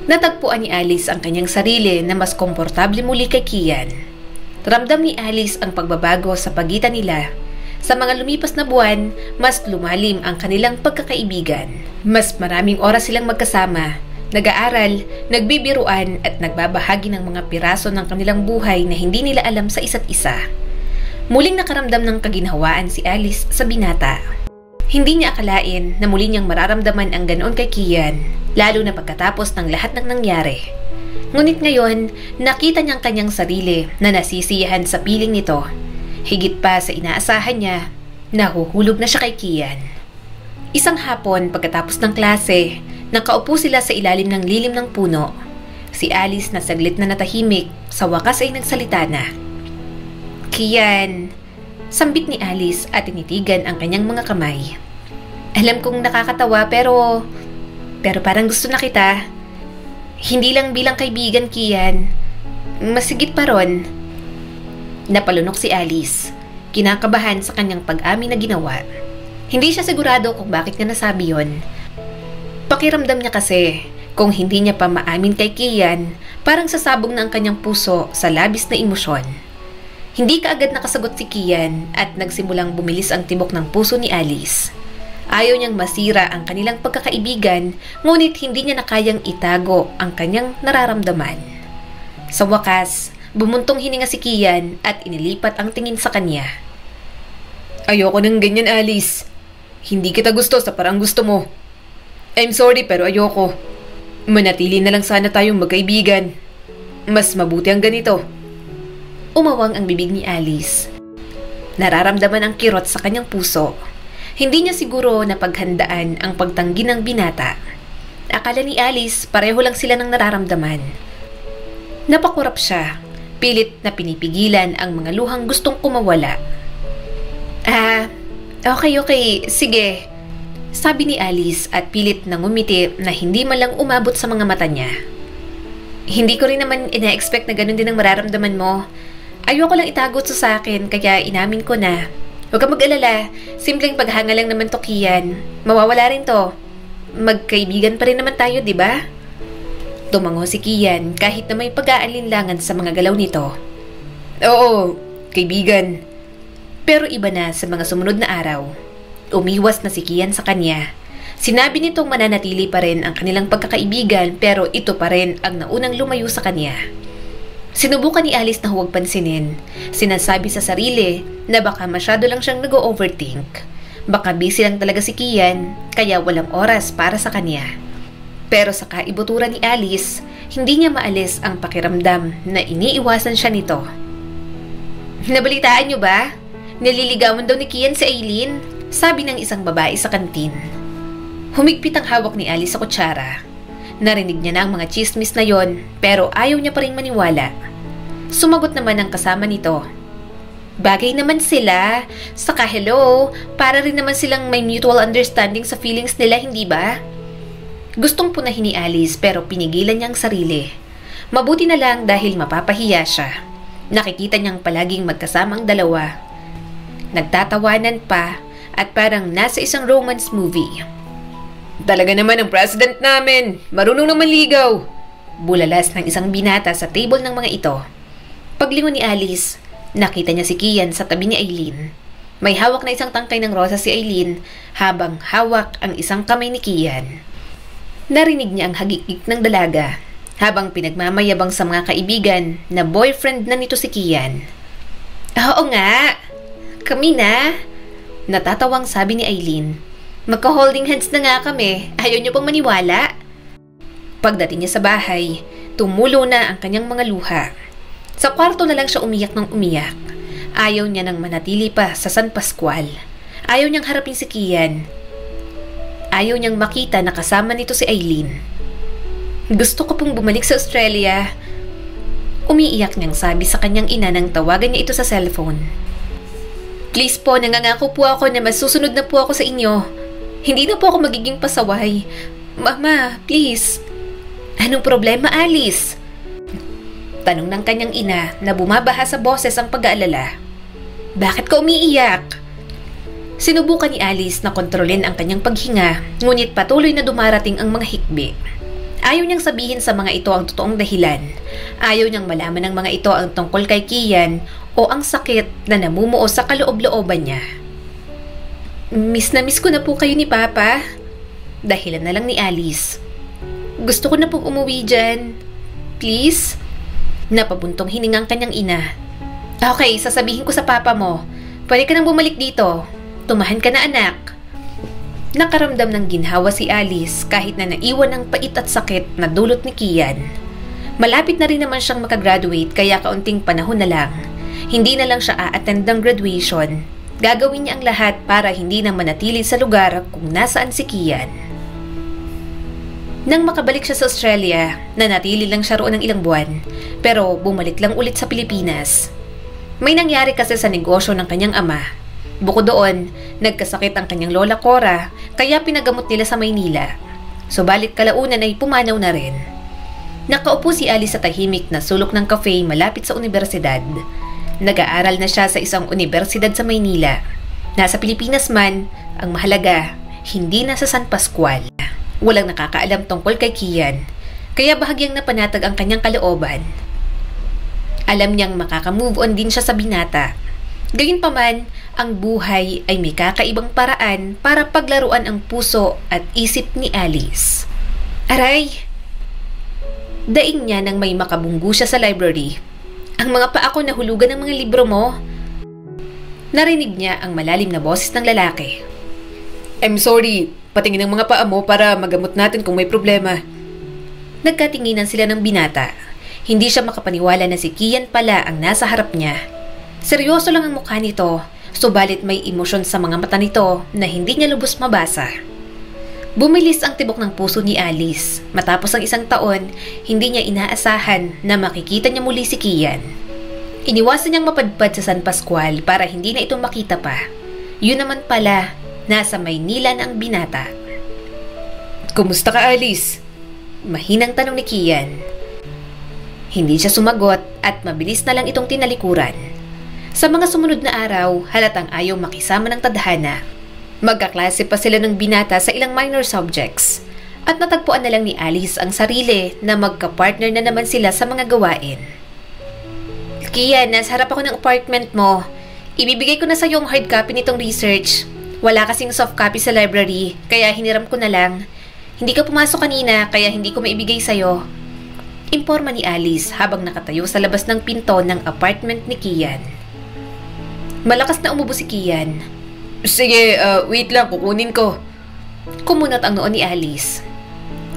natagpuan ni Alice ang kanyang sarili na mas komportable muli kay Kian. Ramdam ni Alice ang pagbabago sa pagitan nila. Sa mga lumipas na buwan, mas lumalim ang kanilang pagkakaibigan. Mas maraming oras silang magkasama, nag-aaral, nagbibiruan at nagbabahagi ng mga piraso ng kanilang buhay na hindi nila alam sa isa't isa. Muling nakaramdam ng kaginhawaan si Alice sa binata. Hindi niya akalain na muli niyang mararamdaman ang ganoon kay Kian, lalo na pagkatapos ng lahat ng nangyari. Ngunit ngayon, nakita niyang kanyang sarili na nasisiyahan sa piling nito. Higit pa sa inaasahan niya, nahuhulog na siya kay Kian. Isang hapon pagkatapos ng klase, nakaupo sila sa ilalim ng lilim ng puno. Si Alice na saglit na natahimik, sa wakas ay nagsalita na. Kian, sambit ni Alice at tinitigan ang kanyang mga kamay. Alam kong nakakatawa pero parang gusto na kita. Hindi lang bilang kaibigan, Kian. Masigit pa ron. Napalunok si Alice, kinakabahan sa kanyang pag-amin na ginawa. Hindi siya sigurado kung bakit niya nasabi yon. Pakiramdam niya kasi, kung hindi niya pa maamin kay Kian, parang sasabog na ang kanyang puso sa labis na emosyon. Hindi kaagad nakasagot si Kian at nagsimulang bumilis ang tibok ng puso ni Alice. Ayaw niyang masira ang kanilang pagkakaibigan, ngunit hindi niya nakayang itago ang kanyang nararamdaman. Sa wakas, bumuntong hininga si Kian at inilipat ang tingin sa kanya. Ayoko ng ganyan, Alice. Hindi kita gusto sa parang gusto mo. I'm sorry pero ayoko. Manatili na lang sana tayong magkaibigan. Mas mabuti ang ganito. Umawang ang bibig ni Alice. Nararamdaman ang kirot sa kanyang puso. Hindi niya siguro napaghandaan ang pagtanggi ng binata. Akala ni Alice pareho lang sila ng nararamdaman. Napakurap siya, pilit na pinipigilan ang mga luhang gustong kumawala. Okay, sige. Sabi ni Alice at pilit na ngumiti na hindi man lang umabot sa mga mata niya. Hindi ko rin naman ina-expect na ganun din ang mararamdaman mo. Ayoko lang itago ito sa akin kaya inamin ko na. Huwag ka mag-alala, simpleng paghanga lang naman to, Kian. Mawawala rin to. Magkaibigan pa rin naman tayo, di ba? Tumango si Kian kahit na may pag-aalinlangan sa mga galaw nito. Oo, kaibigan. Pero iba na sa mga sumunod na araw. Umiwas na si Kian sa kanya. Sinabi nitong mananatili pa rin ang kanilang pagkakaibigan pero ito pa rin ang naunang lumayo sa kanya. Sinubukan ni Alice na huwag pansinin. Sinasabi sa sarili na baka masyado lang siyang nag-overthink. Baka busy lang talaga si Kian, kaya walang oras para sa kanya. Pero sa kaibuturan ni Alice, hindi niya maalis ang pakiramdam na iniiwasan siya nito. Nabalitaan niyo ba? Naliligawan daw ni Kian si Aileen, sabi ng isang babae sa kantin. Humigpit ang hawak ni Alice sa kutsara. Narinig niya na ang mga chismis na yon, pero ayaw niya pa rin maniwala. Sumagot naman ang kasama nito. Bagay naman sila. Saka hello, para rin naman silang may mutual understanding sa feelings nila, hindi ba? Gustong punahin ni Alice pero pinigilan niya ang sarili. Mabuti na lang dahil mapapahiya siya. Nakikita niyang palaging magkasama ang dalawa. Nagtatawanan pa at parang nasa isang romance movie. Talaga naman ang president namin. Marunong naman ligaw. Bulalas ng isang binata sa table ng mga ito. Paglingon ni Alice, nakita niya si Kian sa tabi ni Aileen. May hawak na isang tangkay ng rosas si Aileen habang hawak ang isang kamay ni Kian. Narinig niya ang hagikik ng dalaga habang pinagmamayabang sa mga kaibigan na boyfriend na nito si Kian. Oo nga, kami na. Natatawang sabi ni Aileen. Magka-holding hands na nga kami. Ayaw niyo pang maniwala? Pagdating niya sa bahay, tumulo na ang kanyang mga luha. Sa kwarto na lang siya umiyak ng umiyak. Ayaw niya nang manatili pa sa San Pascual. Ayaw niyang harapin si Kian. Ayaw niyang makita na kasama nito si Eileen. Gusto ko pong bumalik sa Australia. Umiiyak niyang sabi sa kanyang ina nang tawagan niya ito sa cellphone. Please po, nangangako po ako na masusunod na po ako sa inyo. Hindi na po ako magiging pasaway. Mama, please. Anong problema, Alice? Tanong ng kanyang ina na bumabaha sa boses ang pag-aalala. Bakit ka umiiyak? Sinubukan ni Alice na kontrolin ang kanyang paghinga, ngunit patuloy na dumarating ang mga hikbi. Ayaw niyang sabihin sa mga ito ang totoong dahilan. Ayaw niyang malaman ng mga ito ang tungkol kay Kian o ang sakit na namumuo sa kaloob-looban niya. Miss na miss ko na po kayo ni Papa. Dahilan na lang ni Alice. Gusto ko na pong umuwi dyan. Please? Napabuntong hiningang kanyang ina. Okay, sasabihin ko sa Papa mo. Pwede ka nang bumalik dito. Tumahan ka na, anak. Nakaramdam ng ginhawa si Alice kahit na naiwan ng pait at sakit na dulot ni Kian. Malapit na rin naman siyang makagraduate kaya kaunting panahon na lang. Hindi na lang siya a-attend ng graduation. Gagawin niya ang lahat para hindi na manatili sa lugar kung nasaan si Kian. Nang makabalik siya sa Australia, nanatili lang siya roon ng ilang buwan, pero bumalik lang ulit sa Pilipinas. May nangyari kasi sa negosyo ng kanyang ama. Bukod doon, nagkasakit ang kanyang lola Cora, kaya pinagamot nila sa Maynila. Subalit kalaunan ay pumanaw na rin. Nakaupo si Alice sa tahimik na sulok ng cafe malapit sa universidad. Nag-aaral na siya sa isang universidad sa Maynila. Nasa Pilipinas man, ang mahalaga, hindi na sa San Pascual. Walang nakakaalam tungkol kay Kian, kaya bahagyang napanatag ang kanyang kalooban. Alam niyang makaka-move on din siya sa binata. Gayunpaman, ang buhay ay may kakaibang paraan para paglaruan ang puso at isip ni Alice. Aray! Daing niya nang may makabunggo siya sa library. Ang mga paa ko nahulugan ng mga libro mo. Narinig niya ang malalim na boses ng lalaki. I'm sorry, patingin ang mga paa mo para magamot natin kung may problema. Nagkatinginan sila ng binata. Hindi siya makapaniwala na si Kian pala ang nasa harap niya. Seryoso lang ang mukha nito, subalit may emosyon sa mga mata nito na hindi niya lubos mabasa. Bumilis ang tibok ng puso ni Alice. Matapos ang isang taon, hindi niya inaasahan na makikita niya muli si Kian. Iniwasan niyang mapadpad sa San Pascual para hindi na ito makita pa. Yun naman pala, nasa Maynila na ang binata. Kumusta ka, Alice? Mahinang tanong ni Kian. Hindi siya sumagot at mabilis na lang itong tinalikuran. Sa mga sumunod na araw, halatang ayaw makisama ng tadhana. Magkaklase pa sila ng binata sa ilang minor subjects. At natagpuan na lang ni Alice ang sarili na magka-partner na naman sila sa mga gawain. Kian, nasa harap ako ng apartment mo. Ibibigay ko na sa iyo ang hard copy nitong research. Wala kasing soft copy sa library, kaya hiniram ko na lang. Hindi ka pumasok kanina, kaya hindi ko maibigay sa'yo. Imporma ni Alice habang nakatayo sa labas ng pinto ng apartment ni Kian. Malakas na umubo si Kian. Sige, wait lang, kukunin ko. Kumunot ang noon ni Alice.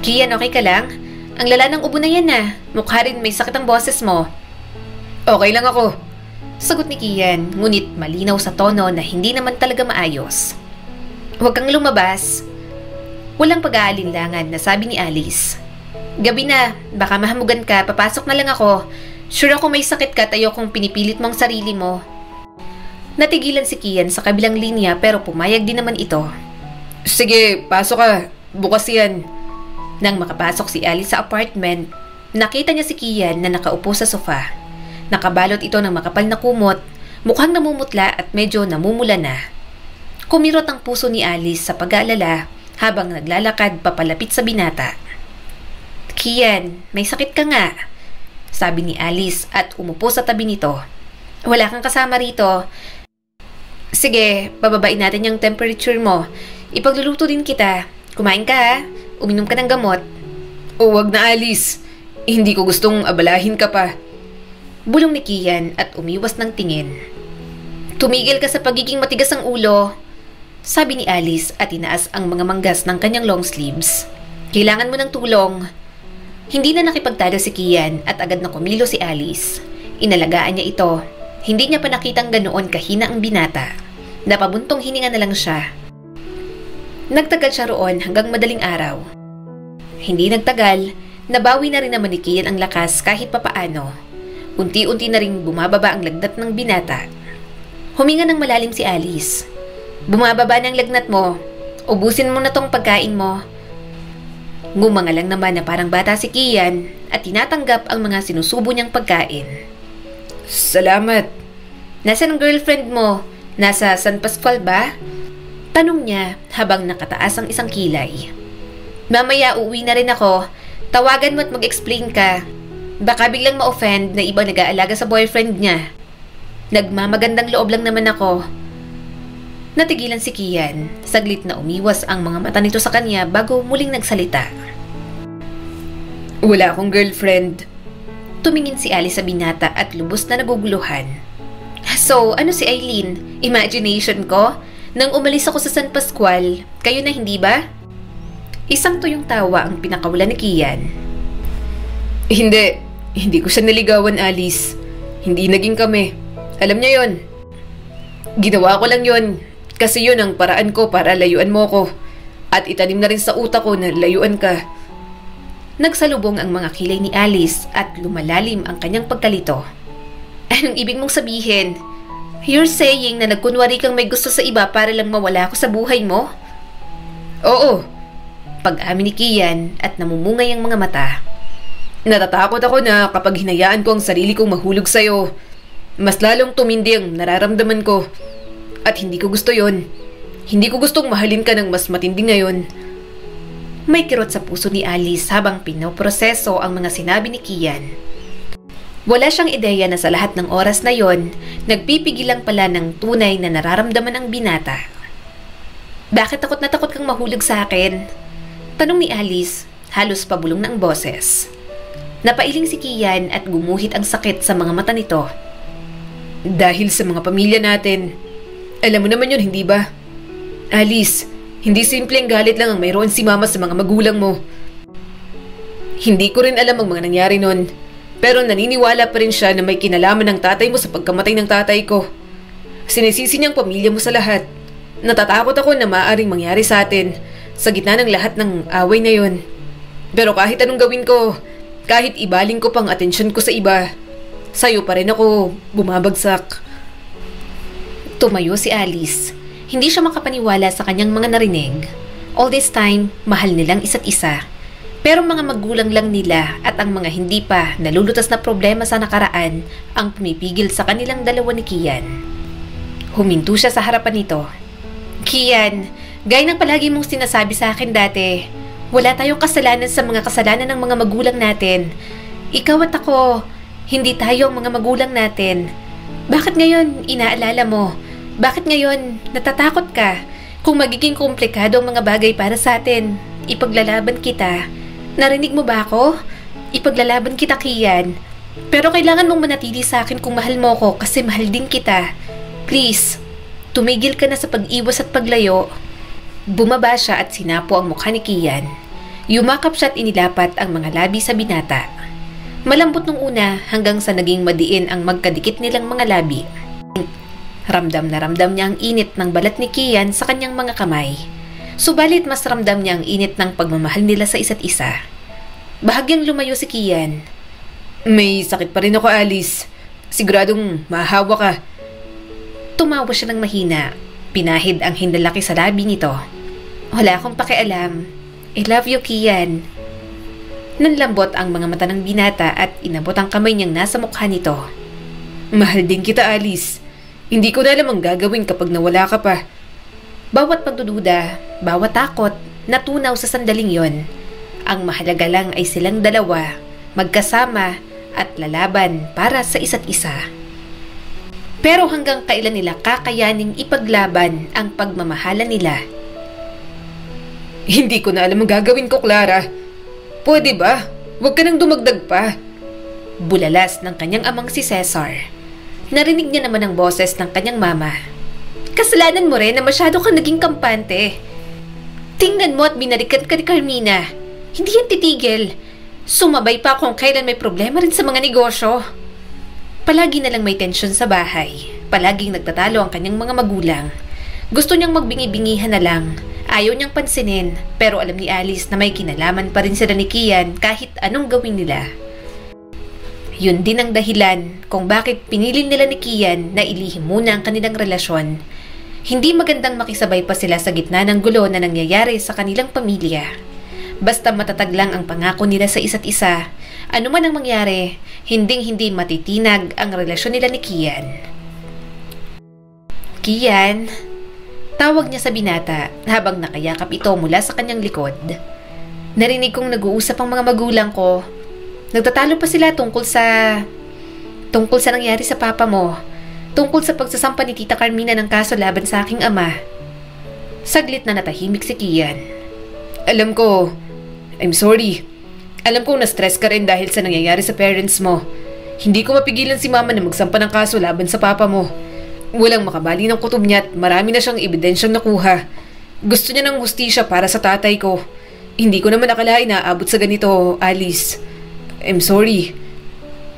Kian, okay ka lang? Ang lala ng ubo na yan na. Mukha rin may sakit ang boses mo. Okay lang ako. Sagot ni Kian, ngunit malinaw sa tono na hindi naman talaga maayos. Huwag kang lumabas. Walang pag-aalinlangan na sabi ni Alice. Gabi na, baka mahamugan ka, papasok na lang ako. Sure ako may sakit ka tayo kung pinipilit mong sarili mo. Natigilan si Kian sa kabilang linya pero pumayag din naman ito. Sige, pasok ka. Bukas yan. Nang makapasok si Alice sa apartment, nakita niya si Kian na nakaupo sa sofa. Nakabalot ito ng makapal na kumot, mukhang namumutla at medyo namumula na. Kumirot ang puso ni Alice sa pag-aalala habang naglalakad papalapit sa binata. Kian, may sakit ka nga, sabi ni Alice at umupo sa tabi nito. Wala kang kasama rito. Sige, pababain natin yung temperature mo. Ipagluluto din kita. Kumain ka ha, uminom ka ng gamot. O wag na, Alice. Hindi ko gustong abalahin ka pa. Bulong ni Kian at umiwas ng tingin. Tumigil ka sa pagiging matigas ang ulo, sabi ni Alice at inaas ang mga manggas ng kanyang long sleeves. Kailangan mo ng tulong. Hindi na nakipagtalo si Kian at agad na kumilo si Alice. Inalagaan niya ito. Hindi niya pa nakitang ganoon kahina ang binata. Napabuntong hininga na lang siya. Nagtagal siya roon hanggang madaling araw. Hindi nagtagal, nabawi na rin naman ni Kian ang lakas kahit papaano. Unti-unti na rin bumababa ang lagnat ng binata. Huminga ng malalim si Alice. Bumababa ng lagnat mo. Ubusin mo na tong pagkain mo. Ngumanga lang naman na parang bata si Kian at tinatanggap ang mga sinusubo niyang pagkain. Salamat. Nasaan ang girlfriend mo? Nasa San Pascual ba? Tanong niya habang nakataas ang isang kilay. Mamaya uuwi na rin ako. Tawagan mo at mag-explain ka. Baka biglang ma-offend na ibang nag-aalaga sa boyfriend niya. Nagmamagandang loob lang naman ako. Natigilan si Kian. Saglit na umiwas ang mga mata nito sa kanya bago muling nagsalita. Wala akong girlfriend. Tumingin si Alice sa binata at lubos na naguguluhan. So, ano si Eileen? Imagination ko? Nang umalis ako sa San Pascual, kayo na hindi ba? Isang tuyong tawa ang pinakawalan ni Kian. Hindi ko siya naligawan, Alice. Hindi naging kami. Alam niya yon. Ginawa ko lang yon kasi yun ang paraan ko para layuan mo ko. At itanim na rin sa utak ko na layuan ka. Nagsalubong ang mga kilay ni Alice at lumalalim ang kanyang pagkalito. Anong ibig mong sabihin? You're saying na nagkunwari kang may gusto sa iba para lang mawala ako sa buhay mo? Oo. Pag-amin ni Kian at namumungay ang mga mata. Natatakot ako na kapag hinayaan ko ang sarili kong mahulog sa'yo, mas lalong tumindi ang nararamdaman ko. At hindi ko gusto yon. Hindi ko gustong mahalin ka ng mas matindi ngayon. May kirot sa puso ni Alice habang pinoproseso ang mga sinabi ni Kian. Wala siyang ideya na sa lahat ng oras na yon, nagpipigil lang pala ng tunay na nararamdaman ang binata. Bakit takot na takot kang mahulog sa akin? Tanong ni Alice, halos pabulong na ang boses. Napailing si Kian at gumuhit ang sakit sa mga mata nito. Dahil sa mga pamilya natin. Alam mo naman yun, hindi ba? Alice, hindi simpleng galit lang ang mayroon si mama sa mga magulang mo. Hindi ko rin alam ang mga nangyari nun. Pero naniniwala pa rin siya na may kinalaman ng tatay mo sa pagkamatay ng tatay ko. Sinisisi niyang pamilya mo sa lahat. Natatakot ako na maaaring mangyari sa atin sa gitna ng lahat ng away na yon. Pero kahit anong gawin ko, kahit ibaling ko pang atensyon ko sa iba, sa'yo pa rin ako bumabagsak. Tumayo si Alice. Hindi siya makapaniwala sa kanyang mga narinig. All this time, mahal nilang isa't isa. Pero mga magulang lang nila at ang mga hindi pa nalulutas na problema sa nakaraan ang pumipigil sa kanilang dalawa ni Kian. Huminto siya sa harapan nito. Kian, gaya ng palagi mong sinasabi sa akin dati, wala tayong kasalanan sa mga kasalanan ng mga magulang natin. Ikaw at ako, hindi tayo ang mga magulang natin. Bakit ngayon inaalala mo? Bakit ngayon natatakot ka? Kung magiging komplikado ang mga bagay para sa atin, ipaglalaban kita. Narinig mo ba ako? Ipaglalaban kita, Kian. Pero kailangan mong manatili sa akin kung mahal mo ko kasi mahal din kita. Please, tumigil ka na sa pag-iwas at paglayo. Bumaba siya at sinapo ang mukha ni Kian. Yumakap siya at inilapat ang mga labi sa binata. Malambot nung una hanggang sa naging madiin ang magkadikit nilang mga labi. Ramdam na ramdam niya ang init ng balat ni Kian sa kanyang mga kamay. Subalit mas ramdam niya ang init ng pagmamahal nila sa isa't isa. Bahagyang lumayo si Kian. May sakit pa rin ako, Alice. Siguradong mahahawa ka. Tumawa siya ng mahina. Pinahid ang hindalaki sa labi nito. Wala akong pakialam. I love you, Kian. Nanlambot ang mga mata ng binata at inabot ang kamay niyang nasa mukha nito. Mahal din kita, Alice. Hindi ko na alam ang gagawin kapag nawala ka pa. Bawat pagdududa, bawat takot, natunaw sa sandaling yon. Ang mahalaga lang ay silang dalawa, magkasama at lalaban para sa isa't isa. Pero hanggang kailan nila kakayaning ipaglaban ang pagmamahalan nila? Hindi ko na alam ang gagawin ko, Clara. Pwede ba? Huwag ka nang dumagdag pa. Bulalas ng kanyang amang si Cesar. Narinig niya naman ang boses ng kanyang mama. Kasalanan mo rin na masyado kang naging kampante. Tingnan mo at binalikan ka ni Carmina. Hindi yan titigil. Sumabay pa kung kailan may problema rin sa mga negosyo. Palagi na lang may tensyon sa bahay. Palaging nagtatalo ang kanyang mga magulang. Gusto niyang magbingi-bingihan na lang. Ayaw niyang pansinin, pero alam ni Alice na may kinalaman pa rin sila ni Kian kahit anong gawin nila. Yun din ang dahilan kung bakit pinili nila ni Kian na ilihim muna ang kanilang relasyon. Hindi magandang makisabay pa sila sa gitna ng gulo na nangyayari sa kanilang pamilya. Basta matatag lang ang pangako nila sa isa't isa, ano man ang mangyari, hinding-hindi matitinag ang relasyon nila ni Kian. Kian, tawag niya sa binata habang nakayakap ito mula sa kanyang likod. Narinig kong nag-uusap ang mga magulang ko. Nagtatalo pa sila tungkol sa nangyari sa papa mo. Tungkol sa pagsasampa ni Tita Carmina ng kaso laban sa aking ama. Saglit na natahimik si Kian. Alam ko, I'm sorry. Alam kong na-stress ka rin dahil sa nangyayari sa parents mo. Hindi ko mapigilan si mama na magsampa ng kaso laban sa papa mo. Walang makabali ng kutob niya at marami na siyang ebidensyang nakuha. Gusto niya ng hustisya para sa tatay ko. Hindi ko naman akalain na aabot sa ganito, Alice. I'm sorry.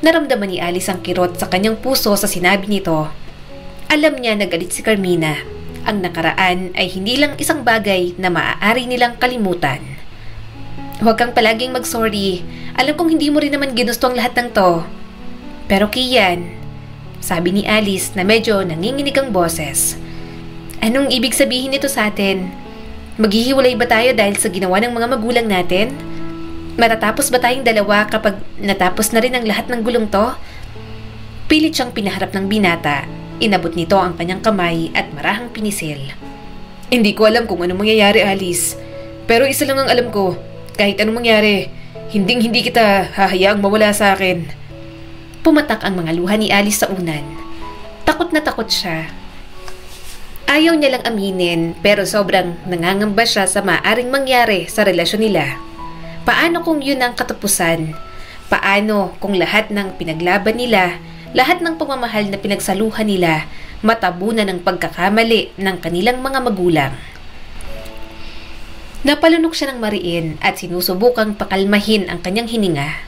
Naramdaman ni Alice ang kirot sa kanyang puso sa sinabi nito. Alam niya na galit si Carmina. Ang nakaraan ay hindi lang isang bagay na maaari nilang kalimutan. Huwag kang palaging mag-sorry. Alam kong hindi mo rin naman ginusto ang lahat ng to. Pero Kian, sabi ni Alice na medyo nanginginig ang boses. Anong ibig sabihin nito sa atin? Maghihiwalay ba tayo dahil sa ginawa ng mga magulang natin? Matatapos ba tayong dalawa kapag natapos na rin ang lahat ng gulong to? Pilit siyang pinaharap ng binata. Inabot nito ang kanyang kamay at marahang pinisil. Hindi ko alam kung anong mangyayari, Alice. Pero isa lang ang alam ko. Kahit anong mangyari, hinding-hindi kita hahayaang mawala sa akin. Pumatak ang mga luha ni Alice sa unan. Takot na takot siya. Ayaw niya lang aminin pero sobrang nangangamba siya sa maaaring mangyari sa relasyon nila. Paano kung yun ang katapusan? Paano kung lahat ng pinaglaban nila, lahat ng pagmamahal na pinagsaluhan nila, matabunan ng pagkakamali ng kanilang mga magulang? Napalunok siya ng mariin at sinusubukang pakalmahin ang kanyang hininga.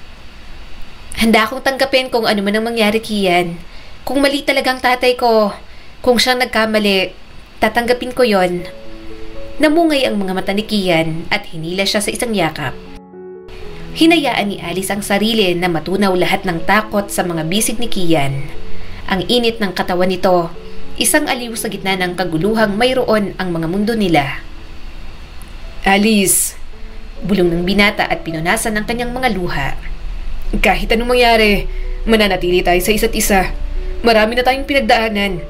Handa akong tanggapin kung ano man ang mangyari, Kian. Kung mali talagang tatay ko, kung siyang nagkamali, tatanggapin ko yon. Namungay ang mga mata ni Kian at hinila siya sa isang yakap. Hinayaan ni Alice ang sarili na matunaw lahat ng takot sa mga bisig ni Kian. Ang init ng katawan nito, isang aliw sa gitna ng kaguluhang mayroon ang mga mundo nila. Alice, bulong ng binata at pinunasan ang kanyang mga luha. Kahit anong mangyari, mananatili tayo sa isa't isa. Marami na tayong pinagdaanan.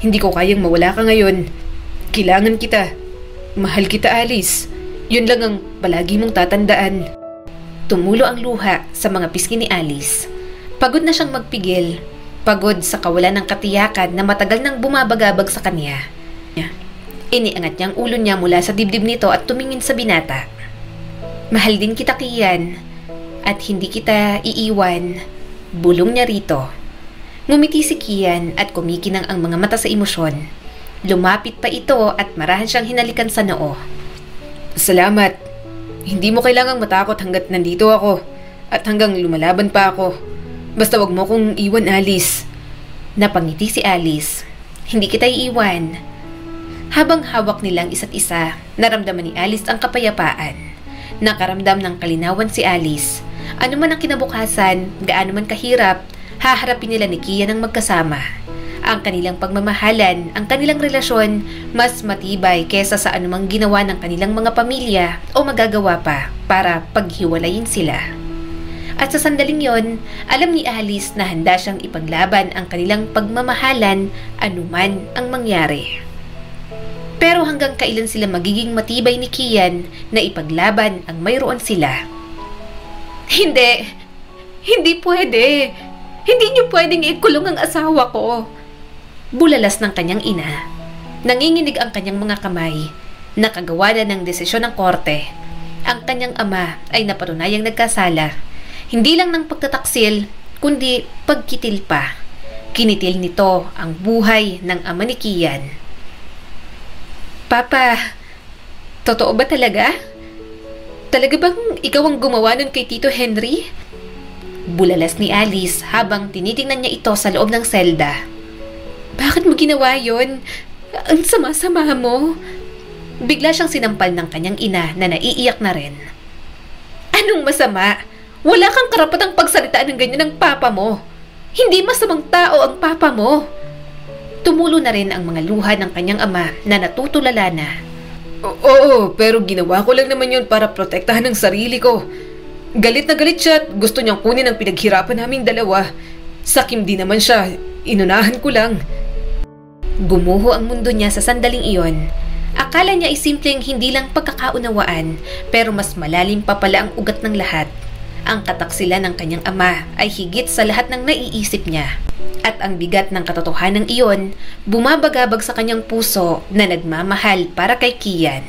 Hindi ko kayang mawala ka ngayon. Kailangan kita. Mahal kita, Alice. Yun lang ang palagi mong tatandaan. Tumulo ang luha sa mga pisngi ni Alice. Pagod na siyang magpigil. Pagod sa kawalan ng katiyakan na matagal nang bumabagabag sa kanya. Iniangat niyang ulo niya mula sa dibdib nito at tumingin sa binata. Mahal din kita, Kian. At hindi kita iiwan. Bulong niya rito. Ngumiti si Kian at kumikinang ang mga mata sa emosyon. Lumapit pa ito at marahan siyang hinalikan sa noo. Salamat. Hindi mo kailangang matakot hanggat nandito ako at hanggang lumalaban pa ako. Basta wag mo kong iwan, Alice. Napangiti si Alice. Hindi kita iiwan. Habang hawak nilang isa't isa, naramdaman ni Alice ang kapayapaan. Nakaramdam ng kalinawan si Alice. Ano man ang kinabukasan, gaano man kahirap, haharapin nila ni Kian ng magkasama. Ang kanilang pagmamahalan, ang kanilang relasyon, mas matibay kesa sa anumang ginawa ng kanilang mga pamilya o magagawa pa para paghiwalayin sila. At sa sandaling yon, alam ni Alice na handa siyang ipaglaban ang kanilang pagmamahalan anuman ang mangyari. Pero hanggang kailan sila magiging matibay ni Kian na ipaglaban ang mayroon sila? Hindi! Hindi pwede! Hindi niyo pwedeng ikulong ang asawa ko! Bulalas ng kanyang ina. Nanginginig ang kanyang mga kamay. Nakagawa na ng desisyon ng korte. Ang kanyang ama ay napatunayang nagkasala. Hindi lang ng pagtataksil, kundi pagkitil pa. Kinitil nito ang buhay ng ama ni Kian. Papa, totoo ba talaga? Talaga bang ikaw ang gumawa nun kay Tito Henry? Bulalas ni Alice habang tinitingnan niya ito sa loob ng selda. Bakit mo ginawa yon? Ang sama-sama mo. Bigla siyang sinampal ng kanyang ina na naiiyak na rin. Anong masama? Wala kang karapatang pagsalitaan ng ganyan ng papa mo. Hindi masamang tao ang papa mo. Tumulo na rin ang mga luha ng kanyang ama na natutulala na. Oo, pero ginawa ko lang naman yun para protektahan ang sarili ko. Galit na galit siya at gusto niyang kunin ang pinaghirapan naming dalawa. Sakim din naman siya, inunahan ko lang. Gumuho ang mundo niya sa sandaling iyon. Akala niya ay simpleng hindi lang pagkakaunawaan, pero mas malalim pa pala ang ugat ng lahat. Ang kataksilan ng kanyang ama ay higit sa lahat ng naiisip niya. At ang bigat ng katotohanan iyon, bumabagabag sa kanyang puso na nagmamahal para kay Kian.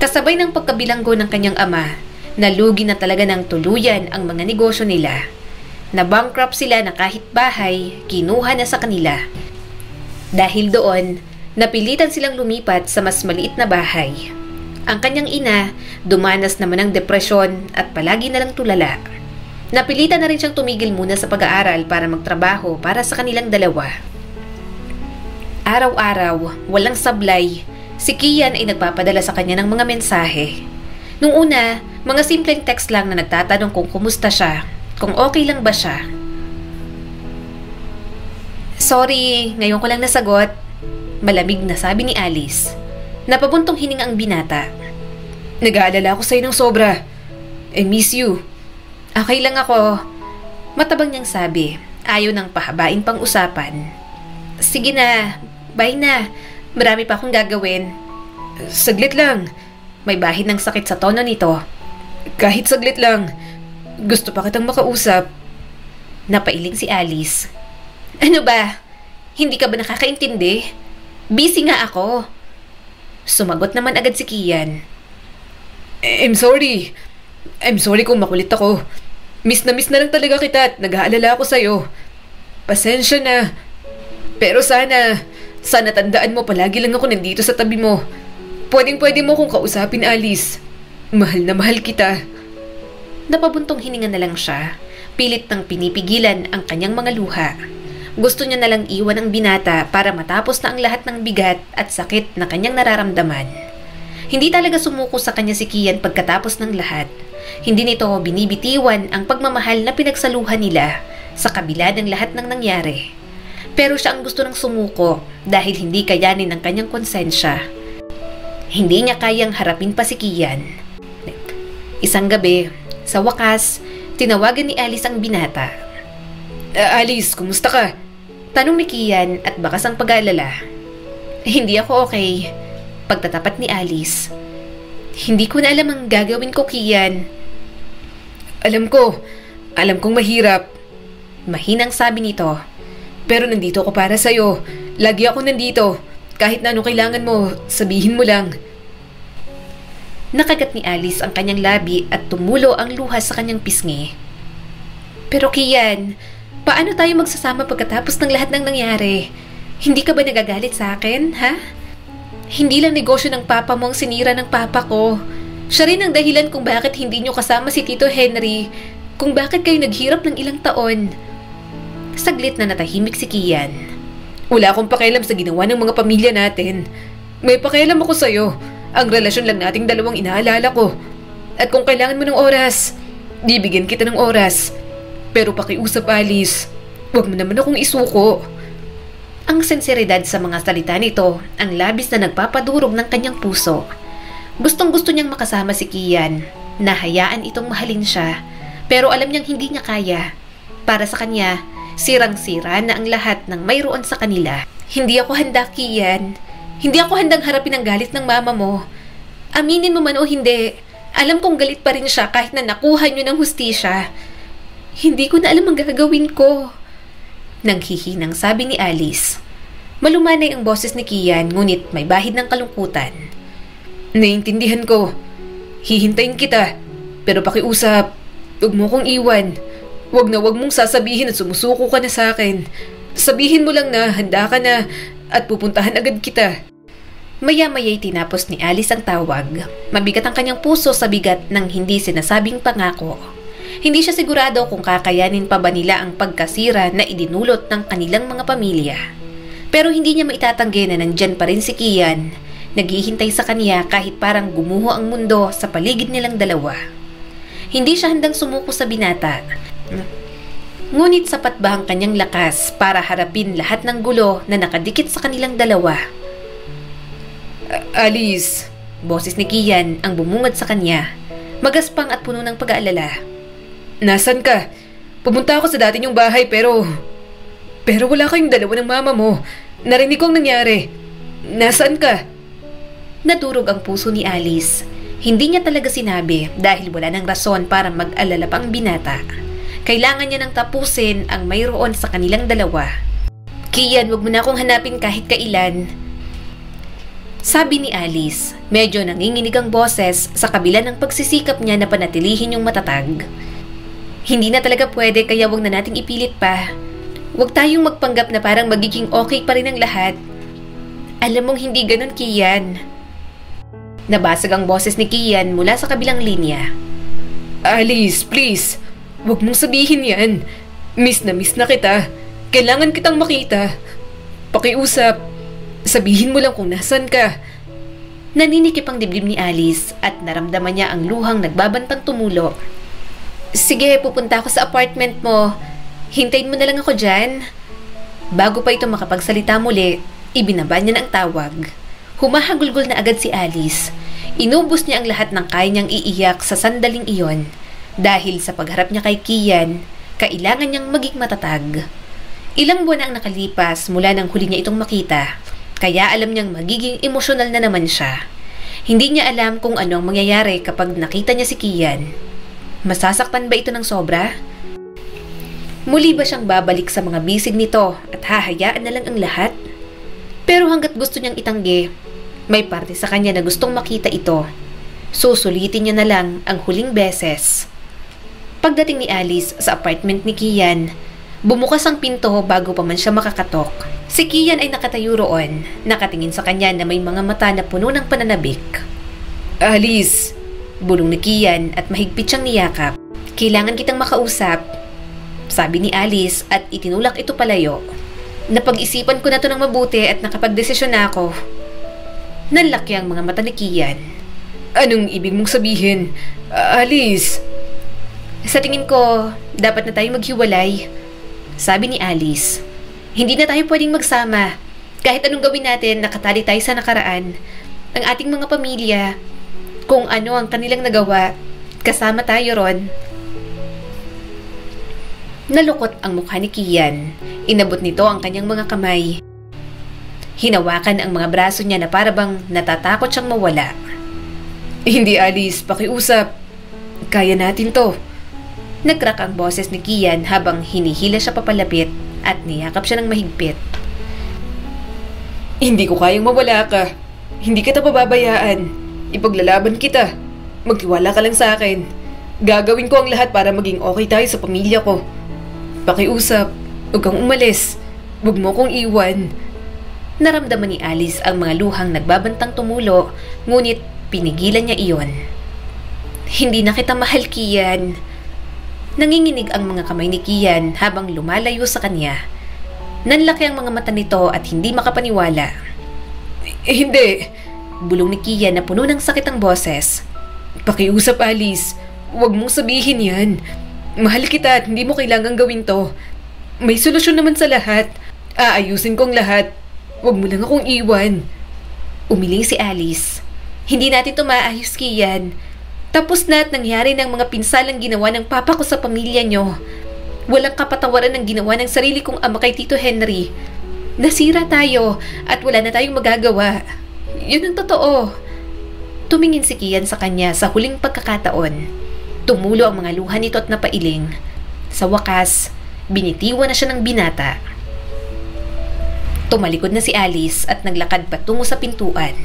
Kasabay ng pagkabilanggo ng kanyang ama, nalugi na talaga ng tuluyan ang mga negosyo nila. Na-bankrupt sila na kahit bahay, kinuha na sa kanila. Dahil doon, napilitan silang lumipat sa mas maliit na bahay. Ang kanyang ina, dumanas naman ng depresyon at palagi na lang tulala. Napilitan na rin siyang tumigil muna sa pag-aaral para magtrabaho para sa kanilang dalawa. Araw-araw, walang sablay, si Kian ay nagpapadala sa kanya ng mga mensahe. Nung una, mga simpleng text lang na nagtatanong kung kumusta siya, kung okay lang ba siya. Sorry, ngayon ko lang nasagot. Malamig na sabi ni Alice. Napabuntong hininga ang binata. Nag-aalala ako sa'yo ng sobra. I miss you. Okay lang ako. Matabang niyang sabi. Ayaw nang pahabain pang usapan. Sige na, bye na. Marami pa akong gagawin. Saglit lang. May bahid ng sakit sa tono nito. Kahit saglit lang. Gusto pa kitang makausap. Napailing si Alice. Ano ba? Hindi ka ba nakakaintindi? Busy nga ako. Sumagot naman agad si Kian. I'm sorry. I'm sorry kung makulit ako. Miss na lang talaga kita at nag-aalala ako sa'yo. Pasensya na. Pero sana tandaan mo palagi lang ako nandito sa tabi mo. Pwede mo kong kausapin, Alice. Mahal na mahal kita. Napabuntong hininga na lang siya. Pilit nang pinipigilan ang kanyang mga luha. Gusto niya na lang iwan ang binata para matapos na ang lahat ng bigat at sakit na kanyang nararamdaman. Hindi talaga sumuko sa kanya si Kian pagkatapos ng lahat. Hindi nito binibitiwan ang pagmamahal na pinagsaluhan nila sa kabila ng lahat ng nangyari. Pero siya ang gusto ng sumuko dahil hindi kayanin ng kanyang konsensya. Hindi niya kayang harapin pa si Kian. Isang gabi, sa wakas, tinawagan ni Alice ang binata. Alice, kumusta ka? Tanong ni Kian at bakas ang pag-aalala. Hindi ako okay. Pagtatapat ni Alice. Hindi ko na alam ang gagawin ko, Kian. Alam kong mahirap. Mahinang sabi nito. Pero nandito ako para sa'yo. Lagi ako nandito. Kahit na ano kailangan mo, sabihin mo lang. Nakagat ni Alice ang kanyang labi at tumulo ang luha sa kanyang pisngi. Pero Kian, paano tayo magsasama pagkatapos ng lahat ng nangyari? Hindi ka ba nagagalit sa akin, ha? Hindi lang negosyo ng papa mo ang sinira ng papa ko. Siya rin ang dahilan kung bakit hindi nyo kasama si Tito Henry, kung bakit kayo naghirap ng ilang taon. Saglit na natahimik si Kian. Wala akong pakialam sa ginawa ng mga pamilya natin. May pakialam ako sa'yo. Ang relasyon lang nating dalawang inaalala ko. At kung kailangan mo ng oras, bibigyan kita ng oras. Pero pakiusap, Alice, huwag mo naman akong isuko. Ang sinseridad sa mga salita nito ang labis na nagpapadurog ng kanyang puso. Gustong-gusto niyang makasama si Kian. Nahayaan itong mahalin siya. Pero alam niyang hindi niya kaya. Para sa kanya, sirang-sira na ang lahat ng mayroon sa kanila. Hindi ako handa, Kian. Hindi ako handang harapin ang galit ng mama mo. Aminin mo man o hindi, alam kong galit pa rin siya kahit na nakuha niyo ng hustisya. Hindi ko na alam ang gagawin ko. Nanghihinang sabi ni Alice. Malumanay ang boses ni Kian ngunit may bahid ng kalungkutan. Naiintindihan ko. Hihintayin kita. Pero pakiusap, huwag mo kong iwan. Huwag mong sasabihin at sumusuko ka na sa akin. Sabihin mo lang na handa ka na at pupuntahan agad kita. Maya-maya'y tinapos ni Alice ang tawag. Mabigat ang kanyang puso sa bigat ng hindi sinasabing pangako. Hindi siya sigurado kung kakayanin pa ba nila ang pagkasira na idinulot ng kanilang mga pamilya. Pero hindi niya maitatanggi na nandyan pa rin si Kian, naghihintay sa kanya kahit parang gumuho ang mundo sa paligid nilang dalawa. Hindi siya handang sumuko sa binata. Ngunit sapat ba ang kanyang lakas para harapin lahat ng gulo na nakadikit sa kanilang dalawa? Alice, boses ni Kian ang bumungad sa kanya, magaspang at puno ng pag-aalala. Nasaan ka? Pumunta ako sa dati niyong bahay pero wala kayong dalawa ng mama mo. Narinig ko ang nangyari. Nasaan ka? Nadurog ang puso ni Alice. Hindi niya talaga sinabi dahil wala nang rason para mag-alala pa ang binata. Kailangan niya nang tapusin ang mayroon sa kanilang dalawa. Kian, wag mo na akong hanapin kahit kailan. Sabi ni Alice, medyo nanginginig ang boses sa kabila ng pagsisikap niya na panatilihin yung matatag. Hindi na talaga pwede kaya wag na nating ipilit pa. Wag tayong magpanggap na parang magiging okay pa rin ang lahat. Alam mong hindi ganun, Kian. Nabasag ang boses ni Kian mula sa kabilang linya. Alice, please. Huwag mong sabihin yan. Miss na kita. Kailangan kitang makita. Pakiusap. Sabihin mo lang kung nasan ka. Naninikip ang dibdib ni Alice at naramdaman niya ang luhang nagbabantang tumulo. Sige, pupunta ako sa apartment mo. Hintayin mo na lang ako dyan. Bago pa ito makapagsalita muli, ibinaba niya na ang tawag. Humahagulgol na agad si Alice. Inubos niya ang lahat ng kaya niyang iiyak sa sandaling iyon. Dahil sa pagharap niya kay Kian, kailangan niyang maging matatag. Ilang buwan na ang nakalipas mula nang huli niya itong makita, kaya alam niyang magiging emosyonal na naman siya. Hindi niya alam kung ano ang mangyayari kapag nakita niya si Kian. Masasaktan ba ito ng sobra? Muli ba siyang babalik sa mga bisig nito at hahayaan na lang ang lahat? Pero hanggat gusto niyang itanggi, may parte sa kanya na gustong makita ito. Susulitin niya na lang ang huling beses. Pagdating ni Alice sa apartment ni Kian, bumukas ang pinto bago pa man siya makakatok. Si Kian ay nakatayo roon, nakatingin sa kanya na may mga mata na puno ng pananabik. Alice, bulong ni Kian at mahigpit siyang niyakap. Kailangan kitang makausap, sabi ni Alice at itinulak ito palayo. Napag-isipan ko na to ng mabuti at nakapagdesisyon na ako. Nanlaki ang mga mata ni Kian. Anong ibig mong sabihin? Alice? Sa tingin ko, dapat na tayo maghiwalay, sabi ni Alice. Hindi na tayo pwedeng magsama. Kahit anong gawin natin, nakatali tayo sa nakaraan. Ang ating mga pamilya, kung ano ang kanilang nagawa, kasama tayo ron. Nalukot ang mukha ni Kian. Inabot nito ang kanyang mga kamay. Hinawakan ang mga braso niya na parabang natatakot siyang mawala. Hindi, Alice, pakiusap. Kaya natin to. Nagcrack ang boses ni Kian habang hinihila siya papalapit at niyakap siya ng mahigpit. Hindi ko kayang mawala ka. Hindi kita pababayaan. Ipaglalaban kita. Magtiwala ka lang sa akin. Gagawin ko ang lahat para maging okay tayo sa pamilya ko. Pakiusap, huwag kang umalis. Huwag mo kong iwan. Naramdaman ni Alice ang mga luhang nagbabantang tumulo, ngunit pinigilan niya iyon. Hindi na kita mahal, Kian. Nanginginig ang mga kamay ni Kian habang lumalayo sa kanya. Nanlaki ang mga mata nito at hindi makapaniwala. Hindi, bulong ni Kian na puno ng sakit ang boses. Pakiusap, Alice. Huwag mong sabihin yan. Mahal kita at hindi mo kailangang gawin to. May solusyon naman sa lahat. Aayusin kong lahat. Huwag mo lang akong iwan. Umiling si Alice. Hindi natin to maayos, Kian. Tapos na at nangyari ng mga pinsalang ginawa ng papa ko sa pamilya nyo. Walang kapatawaran ng ginawa ng sarili kong ama kay Tito Henry. Nasira tayo at wala na tayong magagawa. Yun ang totoo. Tumingin si Kian sa kanya sa huling pagkakataon. Tumulo ang mga luha nito at napailing. Sa wakas, binitiwan na siya ng binata. Tumalikod na si Alice at naglakad patungo sa pintuan.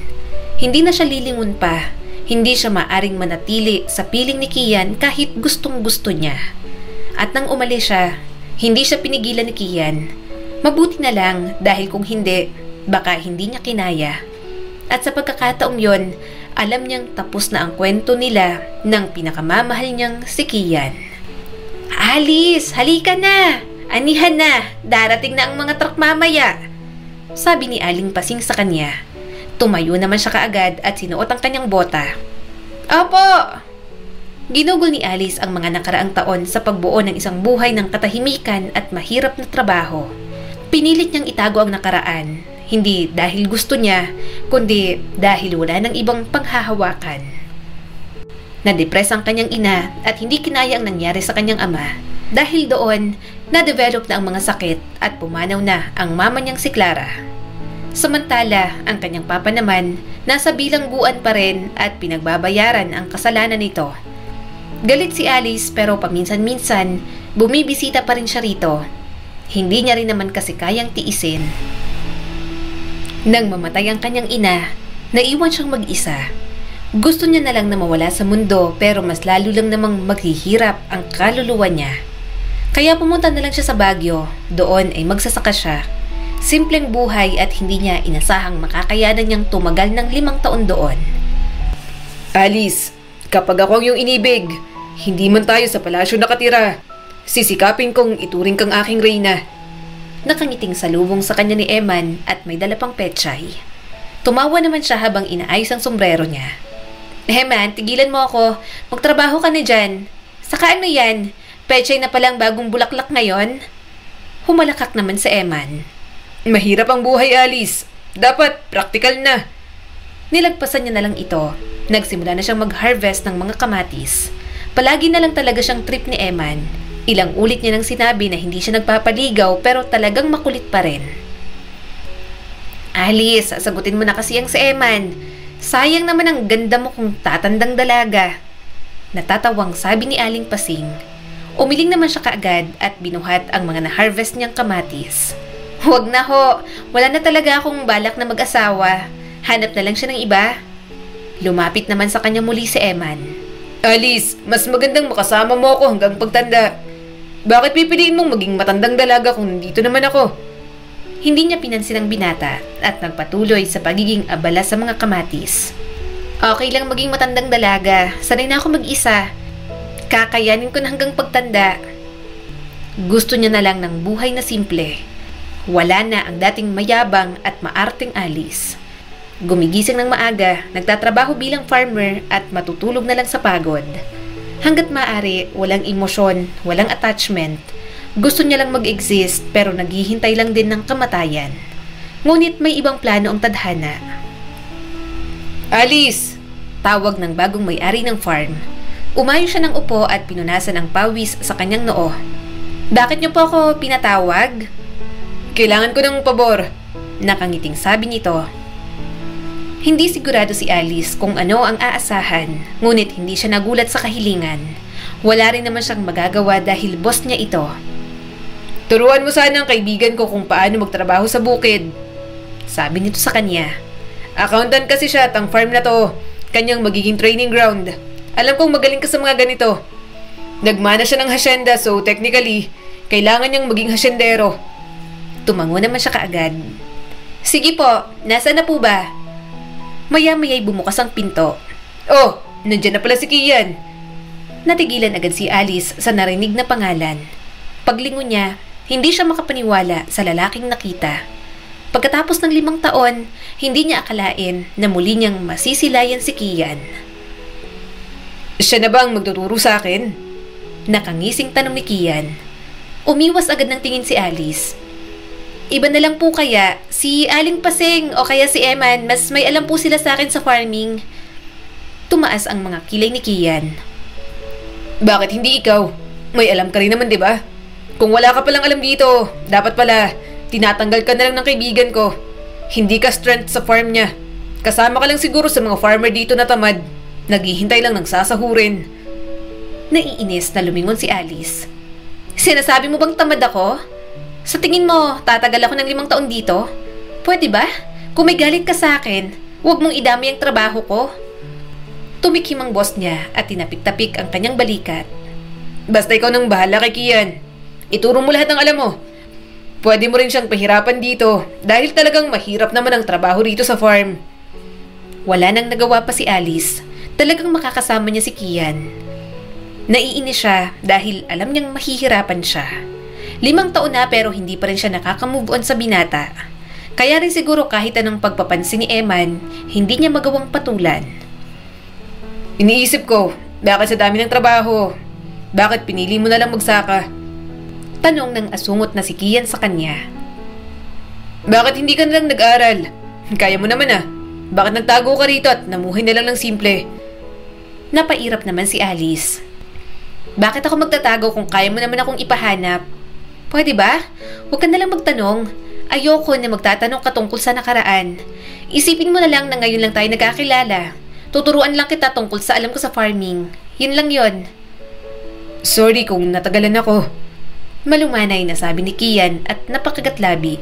Hindi na siya lilingon pa. Hindi siya maaring manatili sa piling ni Kian kahit gustong-gusto niya. At nang umalis siya, hindi siya pinigilan ni Kian. Mabuti na lang dahil kung hindi, baka hindi niya kinaya. At sa pagkakataong yon, alam niyang tapos na ang kwento nila ng pinakamamahal niyang si Kian. Alice, halika na! Anihan na! Darating na ang mga truck mamaya! Sabi ni Aling Pasing sa kanya. Tumayo naman siya kaagad at sinuot ang kanyang bota. Opo! Ginugol ni Alice ang mga nakaraang taon sa pagbuo ng isang buhay ng katahimikan at mahirap na trabaho. Pinilit niyang itago ang nakaraan, hindi dahil gusto niya, kundi dahil wala ng ibang panghahawakan. Nadepress ang kanyang ina at hindi kinaya ang nangyari sa kanyang ama. Dahil doon, na-develop na ang mga sakit at pumanaw na ang mama niyang si Clara. Samantala, ang kanyang papa naman, nasa bilangguan pa rin at pinagbabayaran ang kasalanan nito. Galit si Alice pero paminsan-minsan, bumibisita pa rin siya rito. Hindi niya rin naman kasi kayang tiisin. Nang mamatay ang kanyang ina, naiwan siyang mag-isa. Gusto niya na lang na mawala sa mundo pero mas lalo lang namang maghihirap ang kaluluwa niya. Kaya pumunta na lang siya sa Baguio, doon ay magsasaka siya. Simpleng buhay at hindi niya inasahang makakayanan niyang tumagal ng 5 taon doon. Alice, kapag ako ang iyong inibig, hindi man tayo sa palasyo nakatira. Sisikapin kong ituring kang aking reyna. Nakangiting salubong sa kanya ni Eman at may dala pang pechay. Tumawa naman siya habang inaayos ang sombrero niya. Eman, tigilan mo ako. Magtrabaho ka na dyan. Saka ano yan? Pechay na palang bagong bulaklak ngayon? Humalakak naman si Eman. Mahirap ang buhay, Alice. Dapat practical na. Nilagpasan niya na lang ito. Nagsimula na siyang mag-harvest ng mga kamatis. Palagi na lang talaga siyang trip ni Eman. Ilang ulit niya nang sinabi na hindi siya nagpapaligaw pero talagang makulit pa rin. Alice, sasagutin mo na kasi ang si Eman. Sayang naman ang ganda mo kung tatandang dalaga. Natatawang sabi ni Aling Pasing. Umiling naman siya kaagad at binuhat ang mga na-harvest niyang kamatis. Huwag na ho, wala na talaga akong balak na mag-asawa. Hanap na lang siya ng iba. Lumapit naman sa kanya muli si Eman. Alice, mas magandang makasama mo ako hanggang pagtanda. Bakit pipiliin mong maging matandang dalaga kung nandito naman ako? Hindi niya pinansin ang binata at nagpatuloy sa pagiging abala sa mga kamatis. Okay lang maging matandang dalaga, sanay na ako mag-isa. Kakayanin ko na hanggang pagtanda. Gusto niya na lang ng buhay na simple. Wala na ang dating mayabang at maarteng Alice. Gumigising ng maaga, nagtatrabaho bilang farmer at matutulog na lang sa pagod. Hanggat maaari, walang emosyon, walang attachment. Gusto niya lang mag-exist pero naghihintay lang din ng kamatayan. Ngunit may ibang plano ang tadhana. Alice! Tawag ng bagong may-ari ng farm. Umayo siya ng upo at pinunasan ang pawis sa kanyang noo. Bakit niyo po ako pinatawag? Kailangan ko ng pabor. Nakangiting sabi nito. Hindi sigurado si Alice kung ano ang aasahan, ngunit hindi siya nagulat sa kahilingan. Wala rin naman siyang magagawa dahil boss niya ito. Turuan mo sana ang kaibigan ko kung paano magtrabaho sa bukid. Sabi nito sa kanya. Accountant kasi siya at ang farm na to, kanyang magiging training ground. Alam kong magaling ka sa mga ganito. Nagmana siya ng hasyenda so technically, kailangan niyang maging hasyendero. Tumango naman siya kaagad. Sige po, nasaan na po ba? Maya-maya'y bumukas ang pinto. Oh, nandiyan na pala si Kian. Natigilan agad si Alice sa narinig na pangalan. Paglingon niya, hindi siya makapaniwala sa lalaking nakita. Pagkatapos ng 5 taon, hindi niya akalain na muli niyang masisilayan si Kian. Siya na ba ang magtuturo sa akin? Nakangising tanong ni Kian. Umiwas agad ng tingin si Alice. Iba na lang po kaya, si Aling Pasing o kaya si Eman, mas may alam po sila sa akin sa farming. Tumaas ang mga kilay ni Kian. Bakit hindi ikaw? May alam ka rin naman, di ba? Kung wala ka palang alam dito, dapat pala, tinatanggal ka na lang ng kaibigan ko. Hindi ka strength sa farm niya. Kasama ka lang siguro sa mga farmer dito na tamad. Naghihintay lang ng sasahurin. Naiinis na lumingon si Alice. Sinasabi mo bang tamad ako? Sa tingin mo, tatagal ako ng 5 taon dito? Pwede ba? Kung may galit ka sa akin, huwag mong idamay ang trabaho ko. Tumikim ang boss niya at tinapik-tapik ang kanyang balikat. Basta ikaw nang bahala kay Kian. Ituro mo lahat ng alam mo. Pwede mo rin siyang pahirapan dito dahil talagang mahirap naman ang trabaho rito sa farm. Wala nang nagawa pa si Alice. Talagang makakasama niya si Kian. Naiinis siya dahil alam niyang mahihirapan siya. 5 taon na pero hindi pa rin siya nakaka-move on sa binata. Kaya rin siguro kahit anong pagpapansin ni Eman, hindi niya magawang patulan. Iniisip ko, bakit sa dami ng trabaho? Bakit pinili mo na lang magsaka? Tanong ng asungot na si Kian sa kanya. Bakit hindi ka na lang nag-aral? Kaya mo naman ah. Bakit nagtago ka rito at namuhay na lang ng simple? Napairap naman si Alice. Bakit ako magtatago kung kaya mo naman akong ipahanap? Pwede ba? Huwag ka na lang magtanong. Ayoko na magtatanong ka tungkol sa nakaraan. Isipin mo na lang na ngayon lang tayo nagkakilala. Tuturuan lang kita tungkol sa alam ko sa farming. Yun lang yon. Sorry kung natagalan ako. Malumanay na sabi ni Kian at napakagatlabi.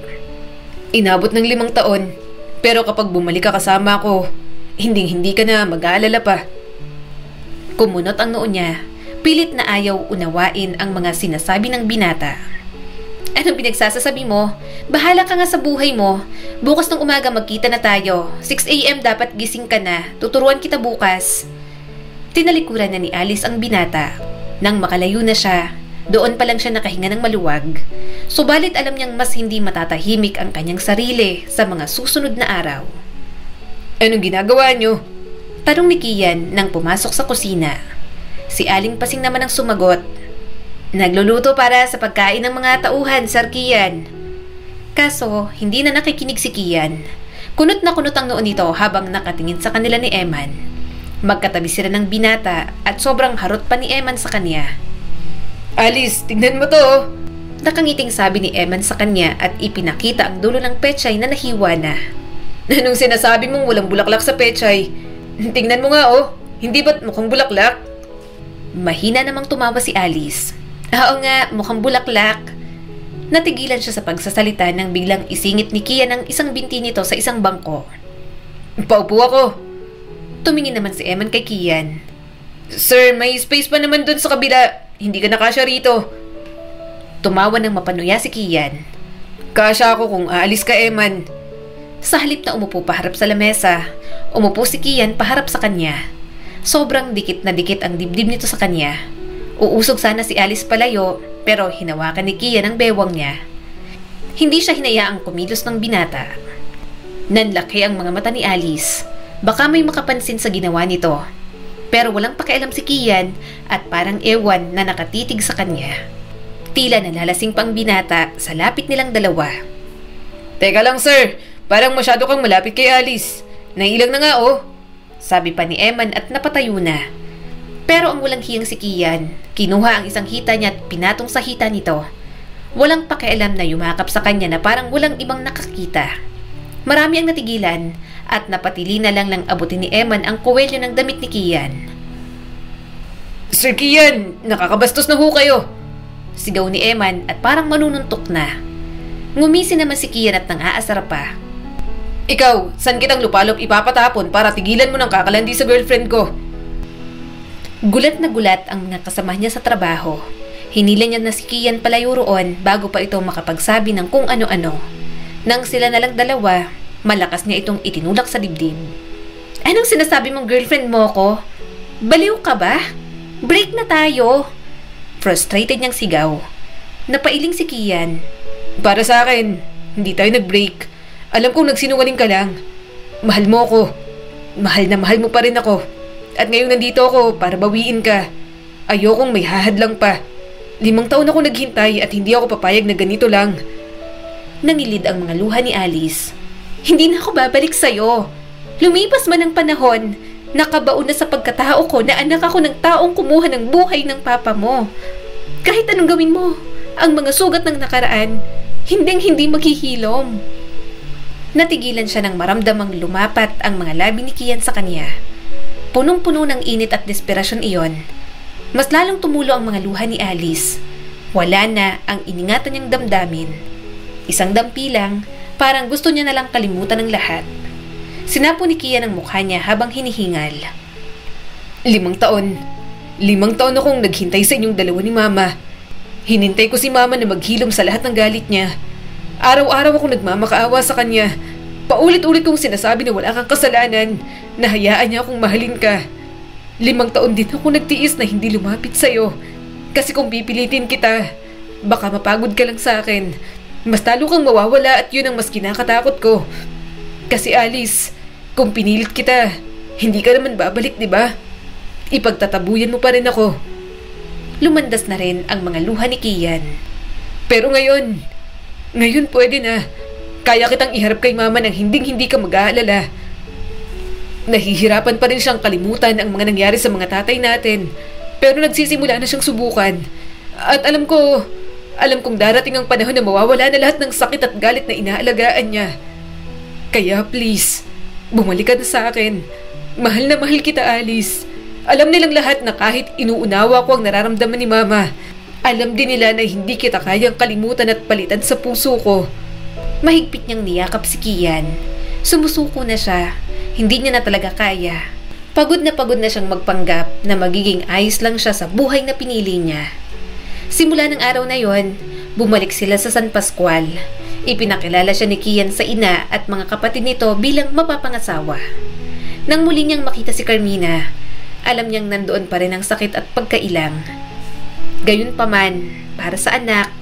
Inabot ng 5 taon. Pero kapag bumalik ka kasama ko, hindi ka na mag-aalala pa. Kumunot ang noo niya. Pilit na ayaw unawain ang mga sinasabi ng binata. Anong pinagsasasabi mo? Bahala ka nga sa buhay mo. Bukas ng umaga magkita na tayo. 6 AM dapat gising ka na. Tuturuan kita bukas. Tinalikuran na ni Alice ang binata. Nang makalayo na siya, doon pa lang siya nakahinga ng maluwag. Subalit alam niyang mas hindi matatahimik ang kanyang sarili sa mga susunod na araw. Anong ginagawa niyo? Tanong ni Kian nang pumasok sa kusina. Si Aling Pasing naman ang sumagot. Nagluluto para sa pagkain ng mga tauhan, Sir Kian. Kaso, hindi na nakikinig si Kian. Kunot na kunot ang noon nito habang nakatingin sa kanila ni Eman. Magkatabi sila ng binata at sobrang harot pa ni Eman sa kanya. Alice, tignan mo to! Nakangiting sabi ni Eman sa kanya at ipinakita ang dulo ng pechay na nahiwa na. Anong sinasabi mong walang bulaklak sa pechay? Tingnan mo nga oh, hindi ba't mukhang bulaklak? Mahina namang tumawa si Alice. Oo nga, mukhang bulaklak. Natigilan siya sa pagsasalita nang biglang isingit ni Kian ang isang binti nito sa isang bangko. Paupo ako. Tumingin naman si Eman kay Kian. Sir, may space pa naman dun sa kabila. Hindi ka nakasya rito. Tumawa ng mapanuya si Kian. Kasya ako kung aalis ka, Eman. Sa halip na umupo paharap sa lamesa, umupo si Kian paharap sa kanya. Sobrang dikit na dikit ang dibdib nito sa kanya. Uusog sana si Alice palayo, pero hinawakan ni Kian ang bewang niya. Hindi siya hinayaang kumilos ng binata. Nanlaki ang mga mata ni Alice. Baka may makapansin sa ginawa nito. Pero walang pakialam si Kian at parang ewan na nakatitig sa kanya. Tila nalalasing pang binata sa lapit nilang dalawa. Teka lang sir, parang masyado kang malapit kay Alice. Nailang na nga oh. Sabi pa ni Eman at napatayo na. Pero ang walang hiyang si Kian, kinuha ang isang hita niya at pinatong sa hita nito. Walang pakialam na yumakap sa kanya na parang walang ibang nakakita. Marami ang natigilan at napatili na lang abutin ni Eman ang kuwelyo ng damit ni Kian. Sir Kian, nakakabastos na ho kayo. Sigaw ni Eman at parang manununtok na. Ngumisi naman si Kian at nang-aasar pa. Ikaw, saan kitang lupalop ipapatapon para tigilan mo ng kakalandi sa girlfriend ko? Gulat na gulat ang mga kasama niya sa trabaho. Hinila niya na si Kian palayo roon bago pa ito makapagsabi ng kung ano-ano. Nang sila na lang dalawa, malakas niya itong itinulak sa dibdib. Anong sinasabi mong girlfriend mo ko? Baliw ka ba? Break na tayo! Frustrated niyang sigaw. Napailing si Kian. Para sa akin, hindi tayo nag-break. Alam kong nagsinungaling ka lang. Mahal mo ako. Mahal na mahal mo pa rin ako. At ngayong nandito ako para bawiin ka. Ayokong may hahadlang pa. 5 taon ako naghintay at hindi ako papayag na ganito lang. Nangilid ang mga luha ni Alice. Hindi na ako babalik sa'yo. Lumipas man ang panahon, nakabaon na sa pagkatao ko na anak ako ng taong kumuha ng buhay ng papa mo. Kahit anong gawin mo, ang mga sugat ng nakaraan, hindi maghihilom. Natigilan siya nang maramdamang lumapat ang mga labi ni Kian sa kanya. Punong-puno ng init at desperasyon iyon. Mas lalong tumulo ang mga luha ni Alice. Wala na ang iningatan niyang damdamin. Isang dampi lang, parang gusto niya na lang kalimutan ng lahat. Sinapo ni Kian ang mukha niya habang hinihingal. 5 taon. 5 taon akong naghintay sa inyong dalawa ni Mama. Hinintay ko si Mama na maghilom sa lahat ng galit niya. Araw-araw akong nagmamakaawa sa kanya. Paulit-ulit kong sinasabi na wala kang kasalanan, na hayaan niya akong mahalin ka. 5 taon din ako nagtiis na hindi lumapit sa'yo. Kasi kung pipilitin kita, baka mapagod ka lang sa akin. Mas talo kang mawawala at yun ang mas kinakatakot ko. Kasi Alice, kung pinilit kita, hindi ka naman babalik, di ba? Ipagtatabuyan mo pa rin ako. Lumandas na rin ang mga luha ni Kian. Pero ngayon pwede na. Kaya kitang iharap kay mama nang hindi ka mag-aalala. Nahihirapan pa rin siyang kalimutan ang mga nangyari sa mga tatay natin. Pero nagsisimula na siyang subukan. At alam kong darating ang panahon na mawawala na lahat ng sakit at galit na inaalagaan niya. Kaya please, bumalik ka na sa akin. Mahal na mahal kita, Alice. Alam nilang lahat na kahit inuunawa ko ang nararamdaman ni mama, alam din nila na hindi kita kayang kalimutan at palitan sa puso ko. Mahigpit niyang niyakap si Kian. Sumusuko na siya. Hindi niya na talaga kaya. Pagod na siyang magpanggap na magiging ayos lang siya sa buhay na pinili niya. Simula ng araw na yon, bumalik sila sa San Pascual. Ipinakilala siya ni Kian sa ina at mga kapatid nito bilang mapapangasawa. Nang muli niyang makita si Carmina, alam niyang nandoon pa rin ang sakit at pagkailang. Gayunpaman, para sa anak,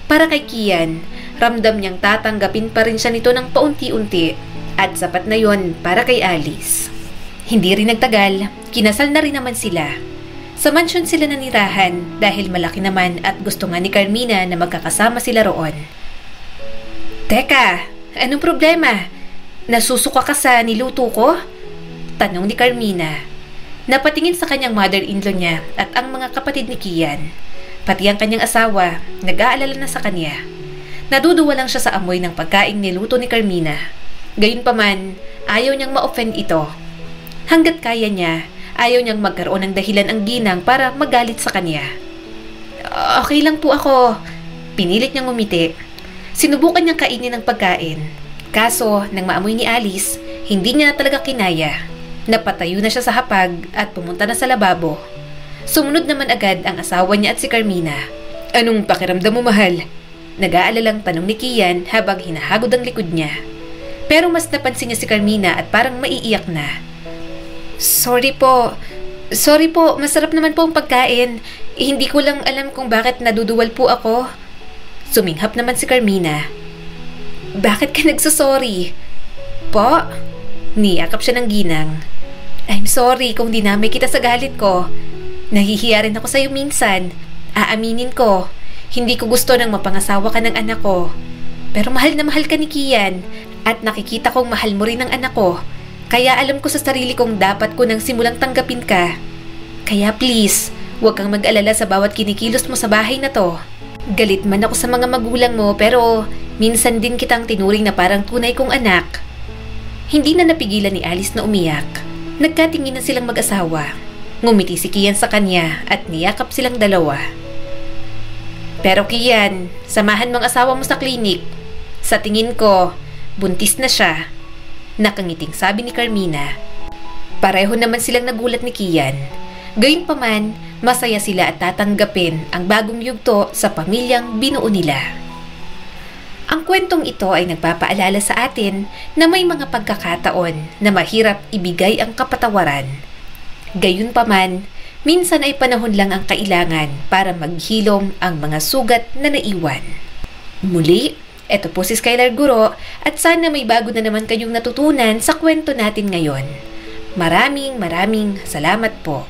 para kay Kian, ramdam niyang tatanggapin pa rin siya nito ng paunti-unti at sapat na yon para kay Alice. Hindi rin nagtagal, kinasal na rin naman sila. Sa mansyon sila nanirahan dahil malaki naman at gusto nga ni Carmina na magkakasama sila roon. Teka, anong problema? Nasusuka ka sa niluto ko? Tanong ni Carmina. Napatingin sa kanyang mother-in-law niya at ang mga kapatid ni Kian. Pati ang kanyang asawa, nag-aalala na sa kanya. Naduduwa lang siya sa amoy ng pagkaing niluto ni Carmina. Gayunpaman, ayaw niyang ma-offend ito. Hanggat kaya niya, ayaw niyang magkaroon ng dahilan ang ginang para magalit sa kanya. Okay lang po ako. Pinilit niyang umiti. Sinubukan niyang kainin ang pagkain. Kaso, nang maamoy ni Alice, hindi niya na talaga kinaya. Napatayo na siya sa hapag at pumunta na sa lababo. Sumunod naman agad ang asawa niya at si Carmina. Anong pakiramdam mo, mahal? Nag-aalalang tanong ni Kian habang hinahagod ang likod niya. Pero mas napansin niya si Carmina at parang maiiyak na. Sorry po, masarap naman po ang pagkain. Hindi ko lang alam kung bakit naduduwal po ako. Suminghap naman si Carmina. Bakit ka nagsasorry? Po? Niyakap siya ng ginang. I'm sorry kung dinamay kita sa galit ko. Nahihiya rin ako sa'yo minsan. Aaminin ko, hindi ko gusto nang mapangasawa ka ng anak ko. Pero mahal na mahal ka ni Kian at nakikita kong mahal mo rin ang anak ko. Kaya alam ko sa sarili kong dapat ko nang simulang tanggapin ka. Kaya please, huwag kang mag-alala sa bawat kinikilos mo sa bahay na to. Galit man ako sa mga magulang mo pero minsan din kitang tinuring na parang tunay kong anak. Hindi na napigilan ni Alice na umiyak. Nagkatingin na silang mag-asawa. Ngumiti si Kian sa kanya at niyakap silang dalawa. Pero Kian, samahan mo ang asawa mo sa klinik. Sa tingin ko, buntis na siya. Nakangiting sabi ni Carmina. Pareho naman silang nagulat ni Kian. Gayunpaman, masaya sila at tatanggapin ang bagong yugto sa pamilyang binuo nila. Ang kwentong ito ay nagpapaalala sa atin na may mga pagkakataon na mahirap ibigay ang kapatawaran. Gayunpaman, minsan ay panahon lang ang kailangan para maghilom ang mga sugat na naiwan. Muli, ito po si Skylar Guro at sana may bago na naman kayong natutunan sa kwento natin ngayon. Maraming salamat po.